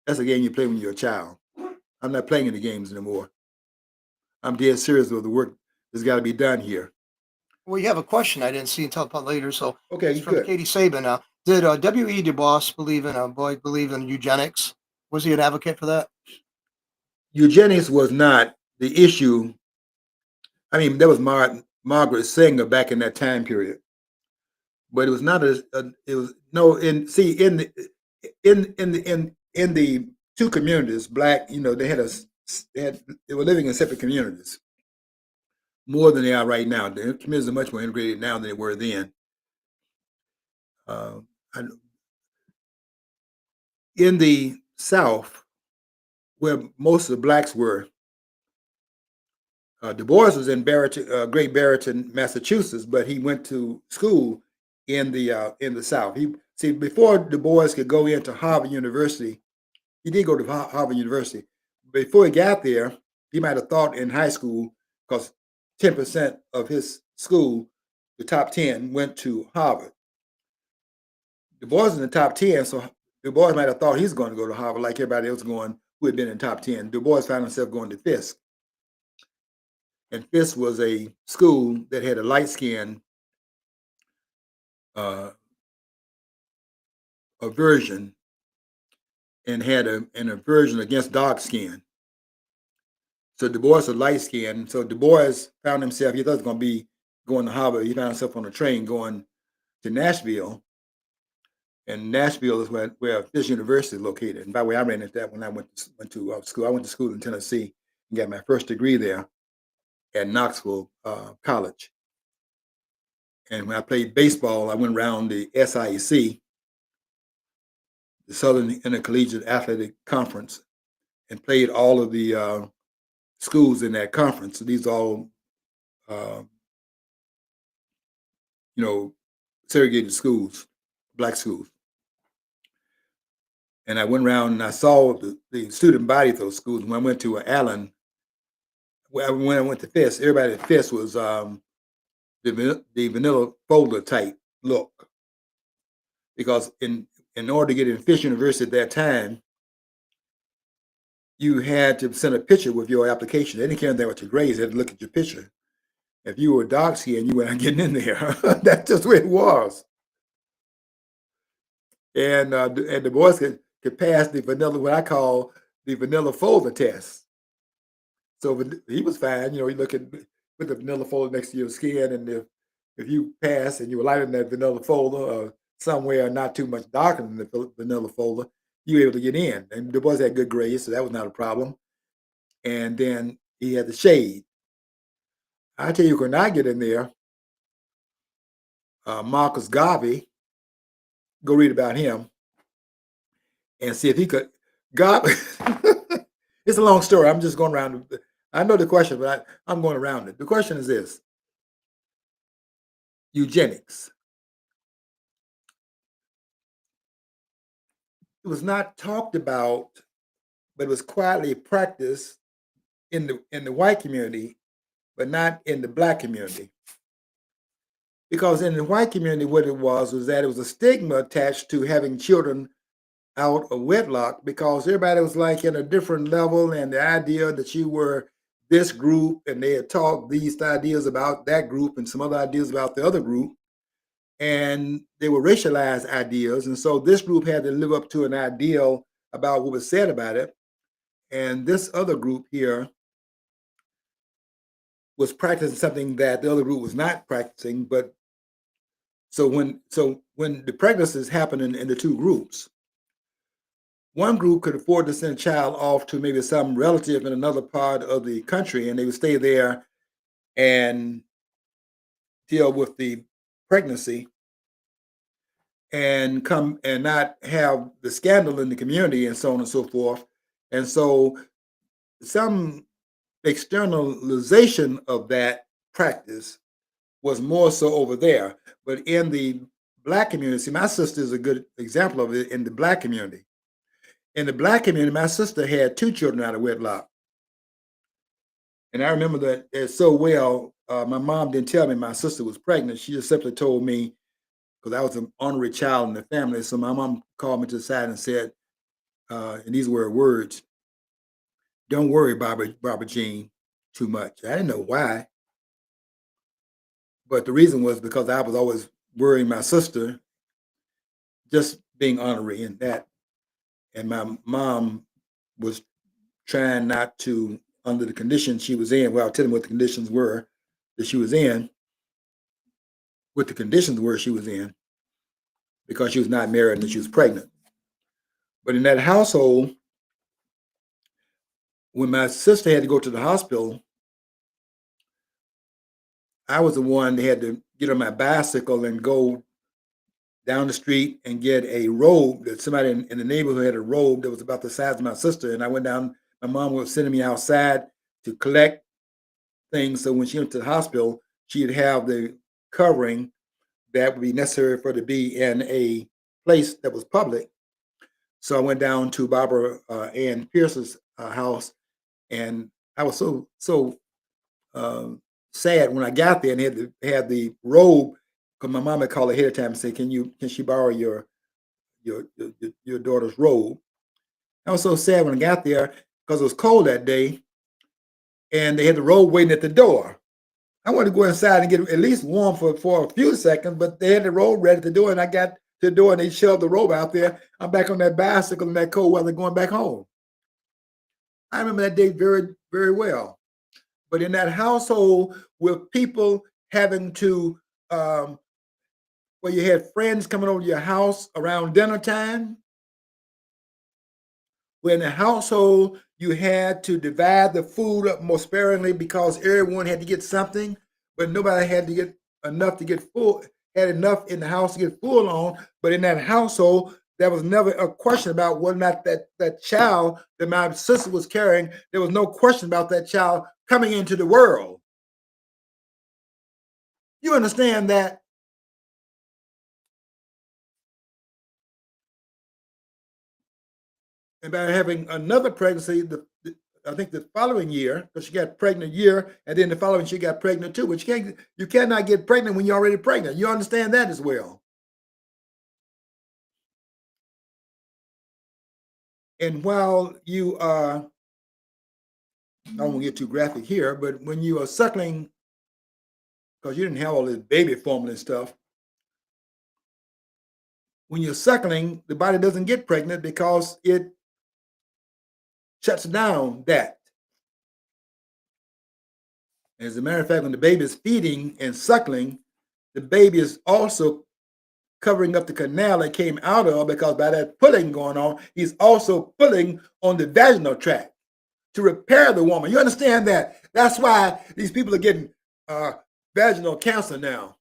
Speaker 1: That's a game you play when you're a child. I'm not playing any games anymore. I'm dead serious with the work that's got to be done here.
Speaker 2: Well, you have a question I didn't see until upon later, so
Speaker 1: Okay,
Speaker 2: it's from
Speaker 1: good.
Speaker 2: Katie Saban. Did W.E. Du Bois believe in eugenics? Was he an advocate for that?
Speaker 1: Eugenics was not the issue. I mean, there was Margaret Sanger back in that time period, but it was not it was no in see in the two communities, black. They were living in separate communities more than they are right now. The communities are much more integrated now than they were then. Uh, in the South, where most of the blacks were, Du Bois was in Great Barrington, Massachusetts, but he went to school in the South. Before Du Bois could go into Harvard University, he did go to Harvard University. Before he got there, he might have thought in high school, because 10% of his school, the top 10, went to Harvard. Du Bois in the top 10, so Du Bois might have thought he's going to go to Harvard like everybody else who had been in the top 10. Du Bois found himself going to Fisk. And Fisk was a school that had a light skin aversion and had an aversion against dark skin. So Du Bois was light skinned. So Du Bois found himself, he thought he was going to be going to Harvard. He found himself on a train going to Nashville. And Nashville is where this university is located. And by the way, I ran into that when I went to school. I went to school in Tennessee and got my first degree there at Knoxville College. And when I played baseball, I went around the SIAC, the Southern Intercollegiate Athletic Conference, and played all of the schools in that conference. So these all, you know, segregated schools, black schools. And I went around and I saw the student body of those schools. When I went to Allen, when I went to Fisk, everybody at Fisk was the vanilla folder type look. Because in order to get in Fisk University at that time, you had to send a picture with your application. They didn't care anything about your grades. They had to look at your picture. If you were dark skinned, you weren't getting in there. That's just where it was. And the boys could pass the vanilla, what I call the vanilla folder test. So he was fine. You look at put the vanilla folder next to your skin, and if you pass and you were lighter than that vanilla folder, or somewhere not too much darker than the vanilla folder, you were able to get in. And the boys had good grades, so that was not a problem. And then he had the shade. I tell you, when I get in there, Marcus Garvey, go read about him and see if he could. God, it's a long story. I'm just going around. I know the question, but I'm going around it. The question is this: eugenics. It was not talked about, but it was quietly practiced in the white community, but not in the black community. Because in the white community, what it was that it was a stigma attached to having children out of wedlock, because everybody was like in a different level, and the idea that you were this group, and they had taught these ideas about that group and some other ideas about the other group, and they were racialized ideas, and so this group had to live up to an ideal about what was said about it, and this other group here was practicing something that the other group was not practicing. But so when the pregnancies happened in the two groups, one group could afford to send a child off to maybe some relative in another part of the country, and they would stay there and deal with the pregnancy and come and not have the scandal in the community and so on and so forth. And so some externalization of that practice was more so over there. But in the black community, my sister is a good example of it in the black community. In the black community, my sister had two children out of wedlock. And I remember that so well. My mom didn't tell me my sister was pregnant. She just simply told me, because I was an honorary child in the family. So my mom called me to the side and said, and these were her words, "Don't worry, Barbara Jean, too much." I didn't know why, but the reason was because I was always worrying my sister, just being honorary in that. And my mom was trying not to, under the conditions she was in, well, I'll tell them what the conditions were that she was in, what the conditions were she was in, because she was not married and she was pregnant. But in that household, when my sister had to go to the hospital, I was the one that had to get on my bicycle and go down the street and get a robe that somebody in the neighborhood had a robe that was about the size of my sister. And I went down, my mom was sending me outside to collect things. So when she went to the hospital, she'd have the covering that would be necessary for her to be in a place that was public. So I went down to Barbara Ann Pierce's house, and I was so sad when I got there and had the robe, because my mom had called ahead of time and said, can she borrow your daughter's robe?" I was so sad when I got there because it was cold that day, and they had the robe waiting at the door. I wanted to go inside and get at least warm for a few seconds, but they had the robe ready at the door, and I got to the door and they shoved the robe out there. I'm back on that bicycle in that cold weather going back home. I remember that day very, very well. But in that household with people having to, where you had friends coming over to your house around dinner time, where in the household you had to divide the food up more sparingly because everyone had to get something, but nobody had to get enough to get full, had enough in the house to get full on. But in that household, there was never a question about whether or not that child that my sister was carrying, there was no question about that child coming into the world. You understand that? and by having another pregnancy, I think the following year, because she got pregnant a year, and then the following she got pregnant too. But you cannot get pregnant when you're already pregnant. You understand that as well. And while you are, I won't get too graphic here, but when you are suckling, because you didn't have all this baby formula and stuff, when you're suckling, the body doesn't get pregnant because it shuts down that. As a matter of fact, when the baby is feeding and suckling, the baby is also covering up the canal it came out of, because by that pulling going on, he's also pulling on the vaginal tract to repair the woman. You understand that? That's why these people are getting vaginal cancer now,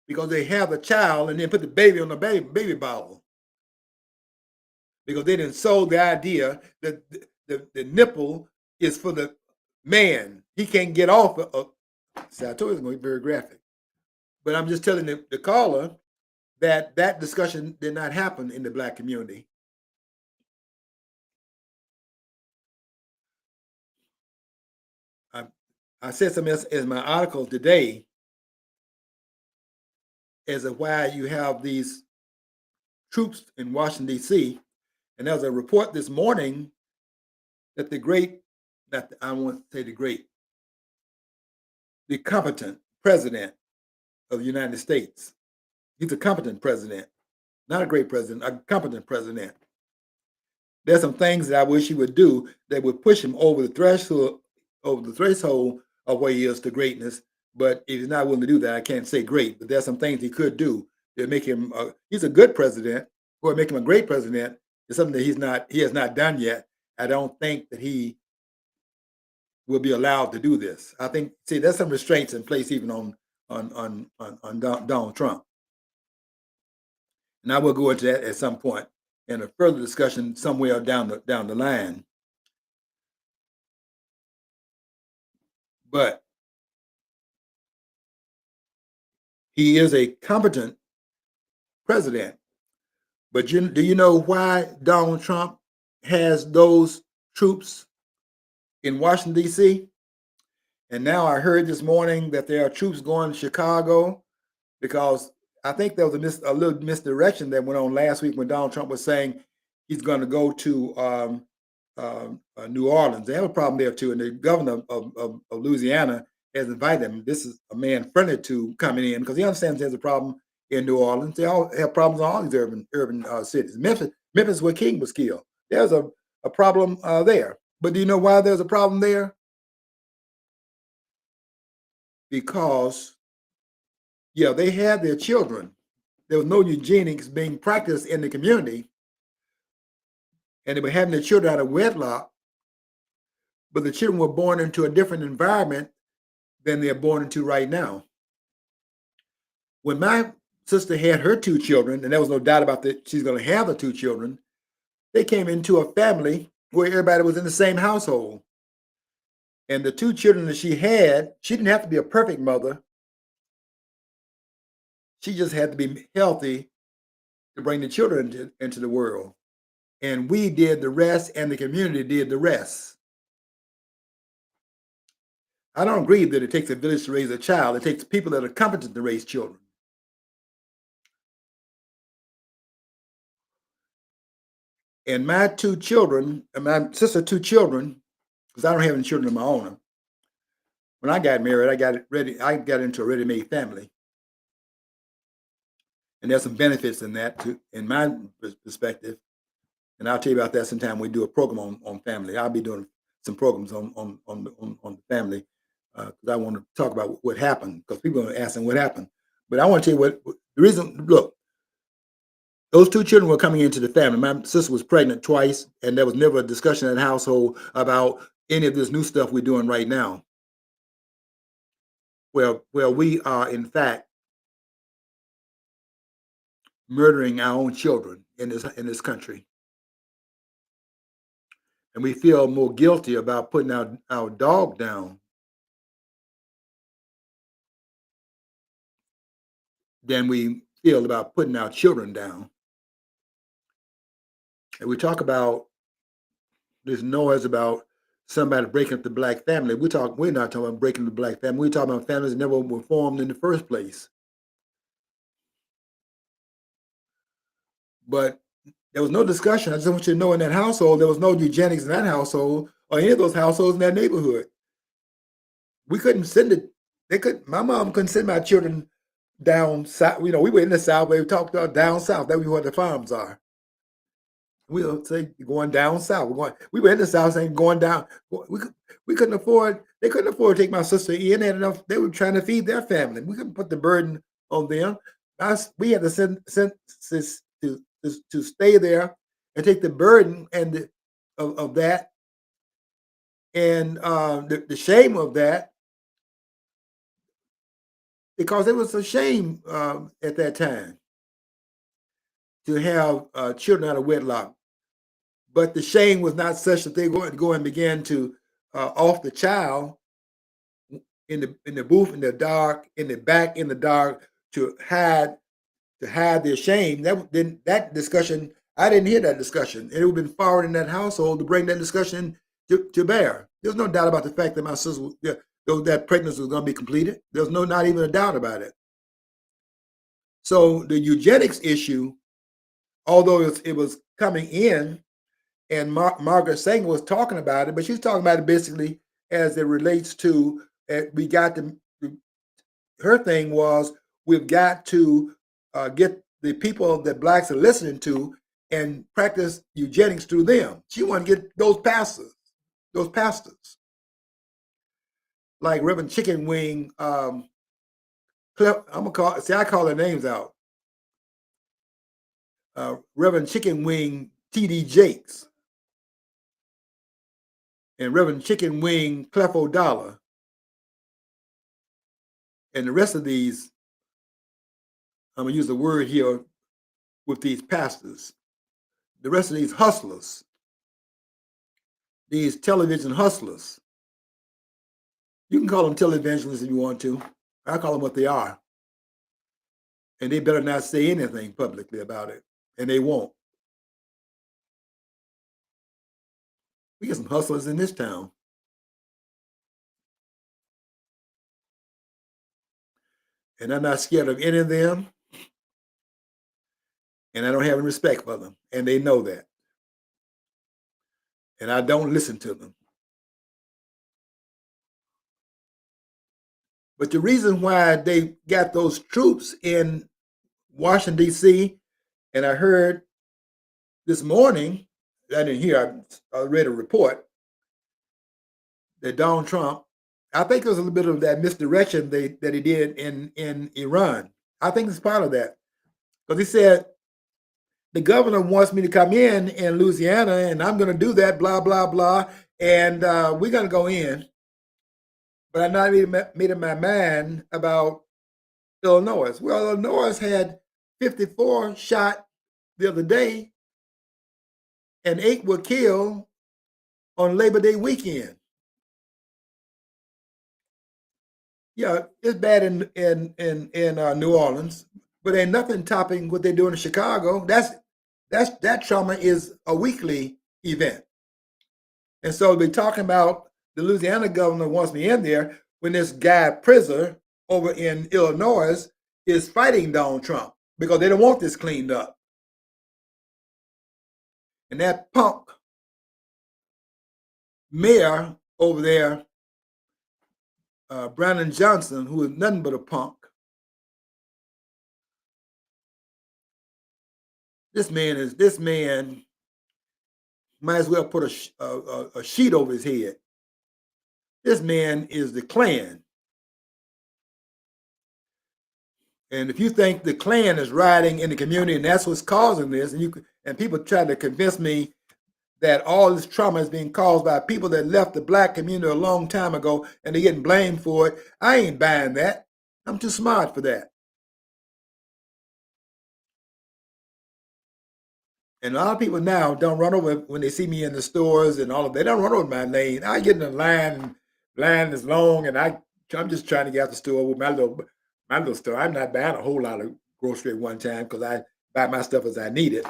Speaker 1: because they have a child and then put the baby on the baby bottle, because they didn't sold the idea that the nipple is for the man. He can't get off of. See, I told you it's going to be very graphic. But I'm just telling the caller that that discussion did not happen in the Black community. I, I said something else in my article today as to why you have these troops in Washington, D.C. And there was a report this morning that the great, not the, I won't say the great, the competent president of the United States, he's a competent president, not a great president, a competent president. There's some things that I wish he would do that would push him over the threshold of where he is to greatness. But if he's not willing to do that, I can't say great. But there's some things he could do that make him. He's a good president, or make him a great president. Is something that he has not done yet. I don't think that he will be allowed to do this. I think. See, there's some restraints in place even on Donald Trump, and I will go into that at some point in a further discussion somewhere down the line. But he is a competent president. But do you know why Donald Trump has those troops in Washington, D.C.? And now I heard this morning that there are troops going to Chicago, because I think there was a little misdirection that went on last week when Donald Trump was saying he's going to go to New Orleans. They have a problem there too. And the governor of Louisiana has invited him. This is a man friendly to coming in, because he understands there's a problem in New Orleans. They all have problems in all these urban cities. Memphis, where King was killed. There's a problem there. But do you know why there's a problem there? Because, yeah, they had their children. There was no eugenics being practiced in the community, and they were having their children out of wedlock, but the children were born into a different environment than they're born into right now. When my sister had her two children, and there was no doubt about that she's going to have the two children, they came into a family where everybody was in the same household. And the two children that she had, she didn't have to be a perfect mother. She just had to be healthy to bring the children into the world. And we did the rest, and the community did the rest. I don't agree that it takes a village to raise a child. It takes people that are competent to raise children. And my two children, and my sister two children, because I don't have any children of my own. When I got married, I got into a ready-made family. And there's some benefits in that too, in my perspective. And I'll tell you about that sometime we do a program on family. I'll be doing some programs on the family, because I want to talk about what happened, because people are asking what happened. But I want to tell you what the reason. Look, those two children were coming into the family. My sister was pregnant twice, and there was never a discussion in the household about any of this new stuff we're doing right now. Where we are in fact murdering our own children in this country. And we feel more guilty about putting our dog down than we feel about putting our children down. and we talk about this noise about somebody breaking up the black family. We're not talking about breaking the black family. We're talking about families that never were formed in the first place. But there was no discussion. I just want you to know in that household, there was no eugenics in that household or any of those households in that neighborhood. We couldn't send it. My mom couldn't send my children down south. We were in the South, but we talked about down south. That was where the farms are. We'll say going down south. We were in the South saying going down. We couldn't afford. They couldn't afford to take my sister in. They had enough. They were trying to feed their family. We couldn't put the burden on them. We had to send to stay there and take the burden of that and the shame of that, because it was a shame at that time to have children out of wedlock. But the shame was not such that they go and begin to off the child in the booth in the dark, in the back in the dark, to hide their shame. That discussion, I didn't hear that discussion. And it would have been forward in that household to bring that discussion to bear. There's no doubt about the fact that my sister that pregnancy was going to be completed. There's not even a doubt about it. So the eugenics issue, although it was coming in, and Margaret Sanger was talking about it, but she's talking about it basically as it relates to we got to. Her thing was we've got to get the people that blacks are listening to and practice eugenics through them. She wanted to get those pastors, like Reverend Chicken Wing. I'm gonna I call their names out. Reverend Chicken Wing T.D. Jakes and Reverend Chicken Wing Clef O'Dollar and the rest of these. I'm gonna use the word here with these pastors. The rest of these hustlers, these television hustlers. You can call them televangelists if you want to. I call them what they are. And they better not say anything publicly about it. And they won't. We get some hustlers in this town. And I'm not scared of any of them. And I don't have any respect for them. And they know that. And I don't listen to them. But the reason why they got those troops in Washington, D.C., and I heard this morning, I didn't hear, I read a report that Donald Trump, I think there's a little bit of that misdirection that he did in Iran. I think it's part of that. Because he said, the governor wants me to come in Louisiana, and I'm going to do that, blah, blah, blah, and we're going to go in. But I'm not made up my mind about Illinois. Well, Illinois had 54 shot the other day, and 8 were killed on Labor Day weekend. Yeah, it's bad in New Orleans, but ain't nothing topping what they're doing in Chicago. That trauma is a weekly event, and so they're talking about the Louisiana governor wants me in there when this guy Prisoner over in Illinois is fighting Donald Trump because they don't want this cleaned up, and that punk mayor over there, Brandon Johnson, who is nothing but a punk. This man might as well put a sheet over his head. This man is the Klan. And if you think the Klan is rioting in the community and that's what's causing this, and people try to convince me that all this trauma is being caused by people that left the black community a long time ago and they're getting blamed for it, I ain't buying that. I'm too smart for that. And a lot of people now don't run over when they see me in the stores and all of that. They don't run over my lane. I get in the line is long, and I'm just trying to get out the store with my little store. I'm not buying a whole lot of grocery at one time because I buy my stuff as I need it.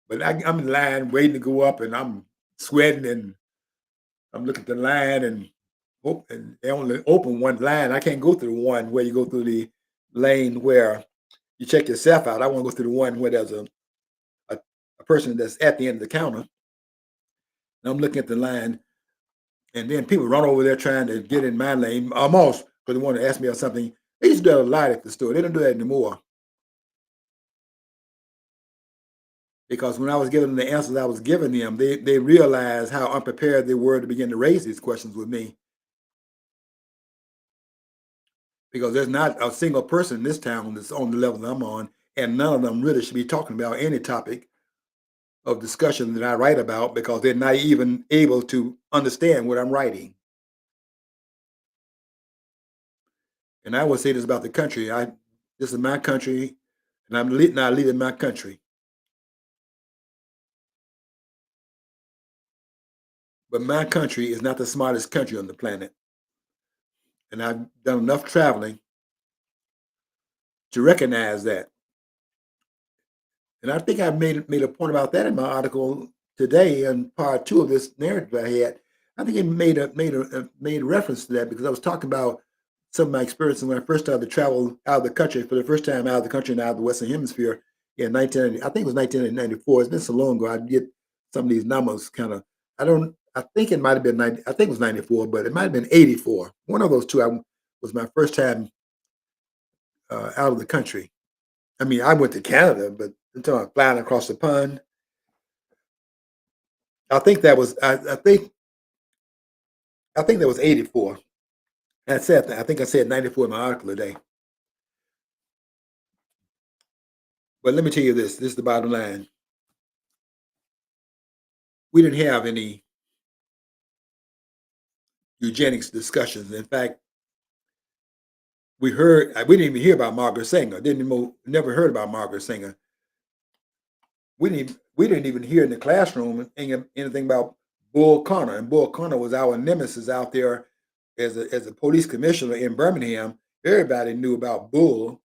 Speaker 1: But I'm in line waiting to go up, and I'm sweating, and I'm looking at the line, and and they only open one line. I can't go through the one where you go through the lane where you check yourself out. I want to go through the one where there's a, a person that's at the end of the counter. And I'm looking at the line, and then people run over there trying to get in my lane, almost because they want to ask me about something. They used to do that a lot at the store. They don't do that anymore. Because when I was giving them the answers I was giving them, they realized how unprepared they were to begin to raise these questions with me. Because there's not a single person in this town that's on the level that I'm on, and none of them really should be talking about any topic of discussion that I write about because they're not even able to understand what I'm writing. And I would say this about the country. This is my country, and I'm not leaving my country. But my country is not the smartest country on the planet. And I've done enough traveling to recognize that. And I think I made a point about that in my article today in part two of this narrative I had. I think it made a reference to that because I was talking about some of my experiences when I first started to travel out of the country for the first time out of the country and out of the Western Hemisphere in 1990. I think it was 1994. It's been so long ago. I get some of these numbers kind of. I don't. I think it might have been 90. I think it was 94, but it might have been 84. One of those two. Was my first time out of the country. I mean, I went to Canada, but I'm talking about flying across the pond. I think that was. I think that was 84. I said that. I think I said 94 in my article today. But let me tell you this. This is the bottom line. We didn't have any eugenics discussions. In fact, we didn't even hear about Margaret Sanger. Never heard about Margaret Sanger. We didn't even hear in the classroom anything about Bull Connor. And Bull Connor was our nemesis out there as a police commissioner in Birmingham. Everybody knew about Bull,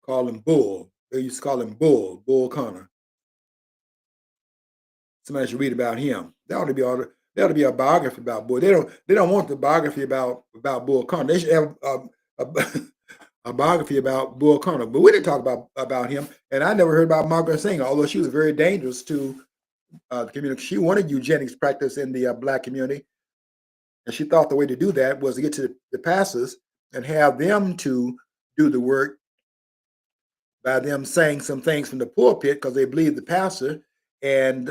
Speaker 1: call him Bull. They used to call him Bull Connor. Somebody should read about him. There ought to be a biography about Bull. They don't want the biography about Bull Connor. They should have a, a biography about Bull Connor. But we didn't talk about him. And I never heard about Margaret Sanger, although she was very dangerous to the community. She wanted eugenics practice in the black community. And she thought the way to do that was to get to the pastors and have them to do the work by them saying some things from the pulpit because they believed the pastor. And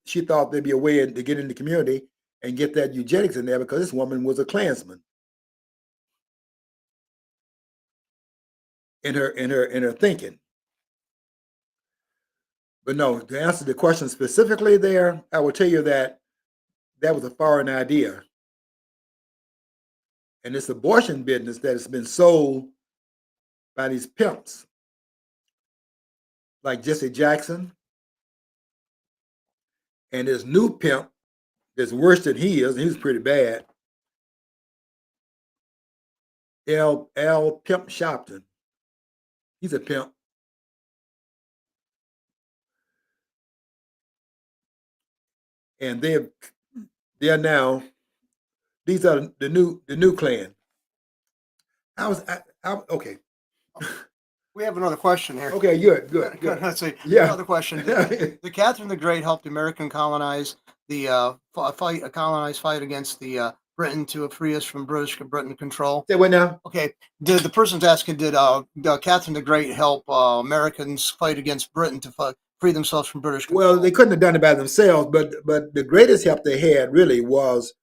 Speaker 1: she thought there'd be a way to get in the community and get that eugenics in there because this woman was a Klansman. In her thinking. But no, to answer the question specifically there, I will tell you that that was a foreign idea. And this abortion business that has been sold by these pimps like Jesse Jackson and this new pimp that's worse than he is, and he was pretty bad. L Pimp Shopton. He's a pimp. And they're now, these are the new clan. Okay.
Speaker 2: We have another question here.
Speaker 1: Okay, good.
Speaker 2: Let's see.
Speaker 1: Yeah.
Speaker 2: Another question. Did Catherine the Great help the American colonize the fight against the Britain to free us from British Britain control?
Speaker 1: Say what now?
Speaker 2: Okay. The person's asking, did Catherine the Great help Americans fight against Britain to free themselves from British control?
Speaker 1: Well, they couldn't have done it by themselves, but the greatest help they had really was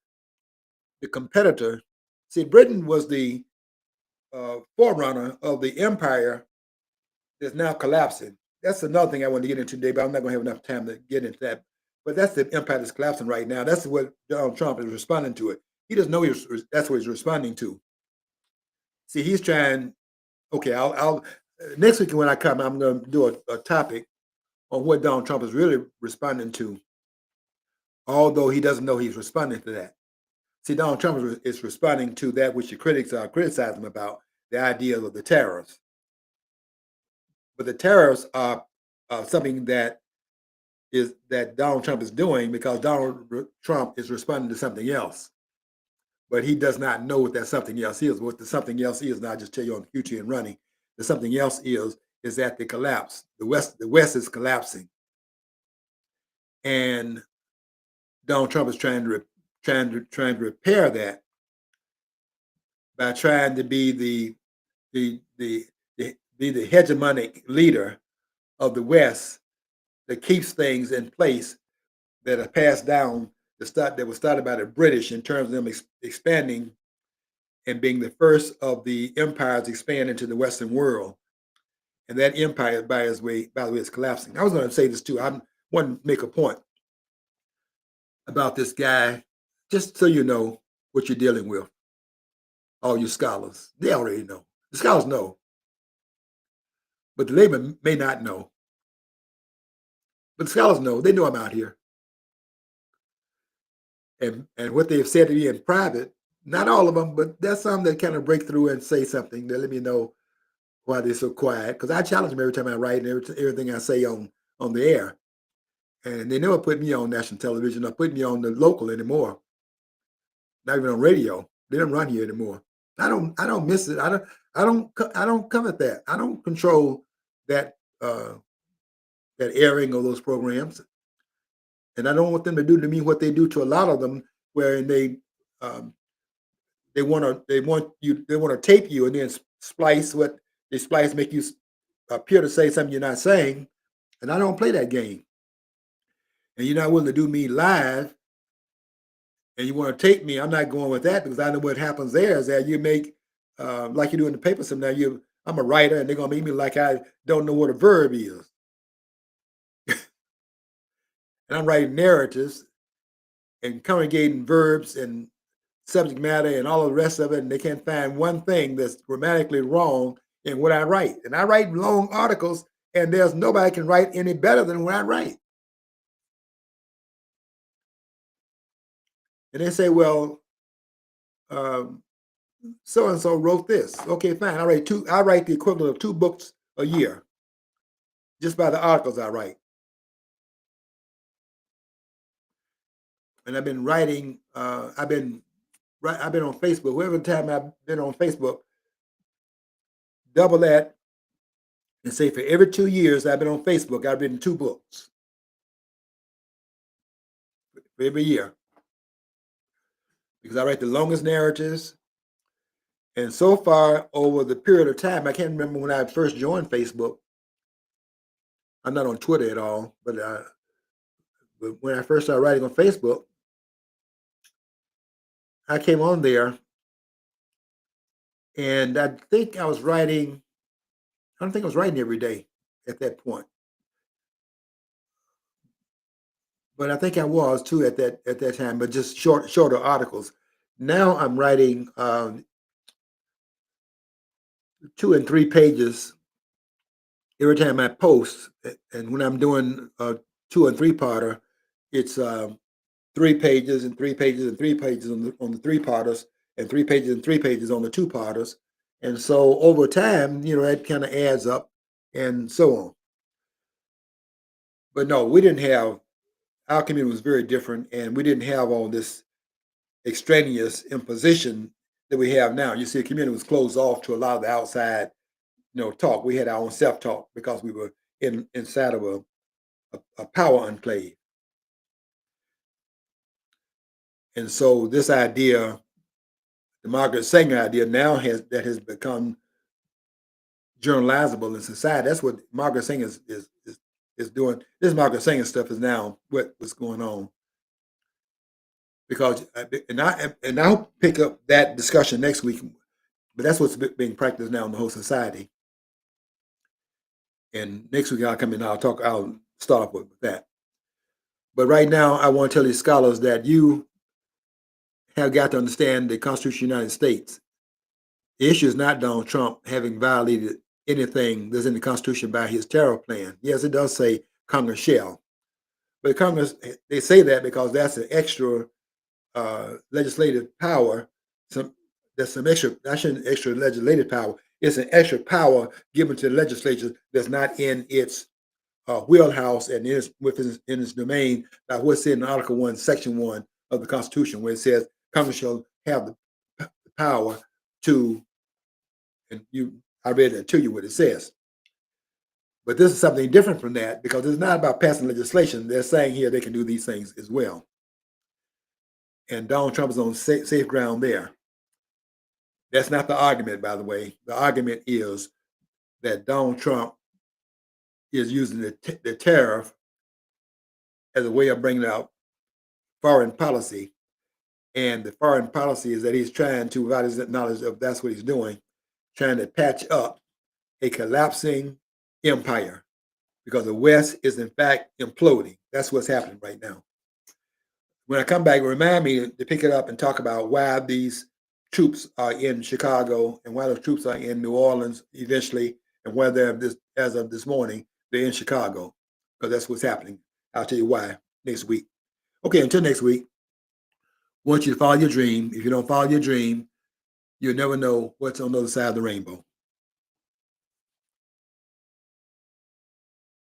Speaker 1: the competitor. See, Britain was the forerunner of the empire that's now collapsing. That's another thing I want to get into today, but I'm not going to have enough time to get into that. But that's the empire that's collapsing right now. That's what Donald Trump is responding to it. He doesn't know that's what he's responding to. See, he's trying. Okay, I'll next week when I come, I'm going to do a topic on what Donald Trump is really responding to, although he doesn't know he's responding to that. See, Donald Trump is responding to that which the critics are criticizing him about, the idea of the tariffs. But the tariffs are something that is that Donald Trump is doing, because Donald Trump is responding to something else, but he does not know what that something else is. What the something else is, and I'll just tell you on the future and running. The something else is that the collapse. The West is collapsing, and Donald Trump is trying to repair that by trying to be the hegemonic leader of the West that keeps things in place that are passed down that was started by the British in terms of them expanding and being the first of the empires to expand into the Western world. And that empire, by the way, is collapsing. I was going to say this too. I want to make a point about this guy, just so you know what you're dealing with. All you scholars, they already know. The scholars know, but the layman may not know. But the scholars know. They know I'm out here. And what they've said to me in private, not all of them, but there's some that kind of break through and say something. They let me know why they're so quiet. Because I challenge them every time I write and everything I say on the air. And they never put me on national television or put me on the local anymore. Not even on radio. They don't run here anymore. I don't miss it. I don't covet that. I don't control that that airing of those programs. And I don't want them to do to me what they do to a lot of them, wherein um, they want to tape you and then splice what they splice, make you appear to say something you're not saying. And I don't play that game. And you're not willing to do me live, and you want to tape me. I'm not going with that, because I know what happens there is that you make like you do in the paper. Sometimes I'm a writer, and they're gonna make me like I don't know what a verb is, and I'm writing narratives and congregating verbs and subject matter and all of the rest of it, and they can't find one thing that's grammatically wrong in what I write. And I write long articles, and there's nobody can write any better than what I write. And they say, well, so and so wrote this. Okay, fine. I write the equivalent of 2 books a year just by the articles I write. And I've been writing. I've been on Facebook. Whatever time I've been on Facebook, double that, and say for every 2 years I've been on Facebook, I've written 2 books for every year, because I write the longest narratives. And so far, over the period of time, I can't remember when I first joined Facebook. I'm not on Twitter at all, but when I first started writing on Facebook, I came on there, and I think I was writing. I don't think I was writing every day at that point, but I think I was too at that time. But just shorter articles. Now I'm writing 2 and 3 pages every time I post. And when I'm doing a 2 and 3 parter, it's 3 pages and 3 pages and 3 pages on the 3 parters, and 3 pages and 3 pages on the 2 parters. And so over time, that kind of adds up, and so on. But no, we didn't have, our community was very different, and we didn't have all this extraneous imposition that we have now. You see, the community was closed off to a lot of the outside, talk. We had our own self-talk because we were inside of a power enclave. And so this idea, the Margaret Sanger idea, now has become journalizable in society. That's what Margaret Sanger is doing. This Margaret Sanger stuff is now what's going on. Because I'll pick up that discussion next week, but that's what's being practiced now in the whole society. And next week I'll come in. I'll start off with that. But right now I want to tell these scholars that you have got to understand the Constitution of the United States. The issue is not Donald Trump having violated anything that's in the Constitution by his tariff plan. Yes, it does say Congress shall, but Congress, they say that because that's an extra legislative power. That's some extra. That's an extra legislative power. It's an extra power given to the legislature that's not in its wheelhouse and in its domain by what's in Article 1, Section 1 of the Constitution, where it says Congress shall have the power to, and I read that to you what it says. But this is something different from that because it's not about passing legislation. They're saying here they can do these things as well. And Donald Trump is on safe ground there. That's not the argument, by the way. The argument is that Donald Trump is using the tariff as a way of bringing out foreign policy. And the foreign policy is that he's trying to, without his knowledge of that's what he's doing, trying to patch up a collapsing empire because the West is in fact imploding. That's what's happening right now. When I come back, remind me to pick it up and talk about why these troops are in Chicago and why those troops are in New Orleans eventually, and why they're as of this morning, they're in Chicago, because that's what's happening. I'll tell you why next week. Okay, until next week, I want you to follow your dream. If you don't follow your dream, you'll never know what's on the other side of the rainbow.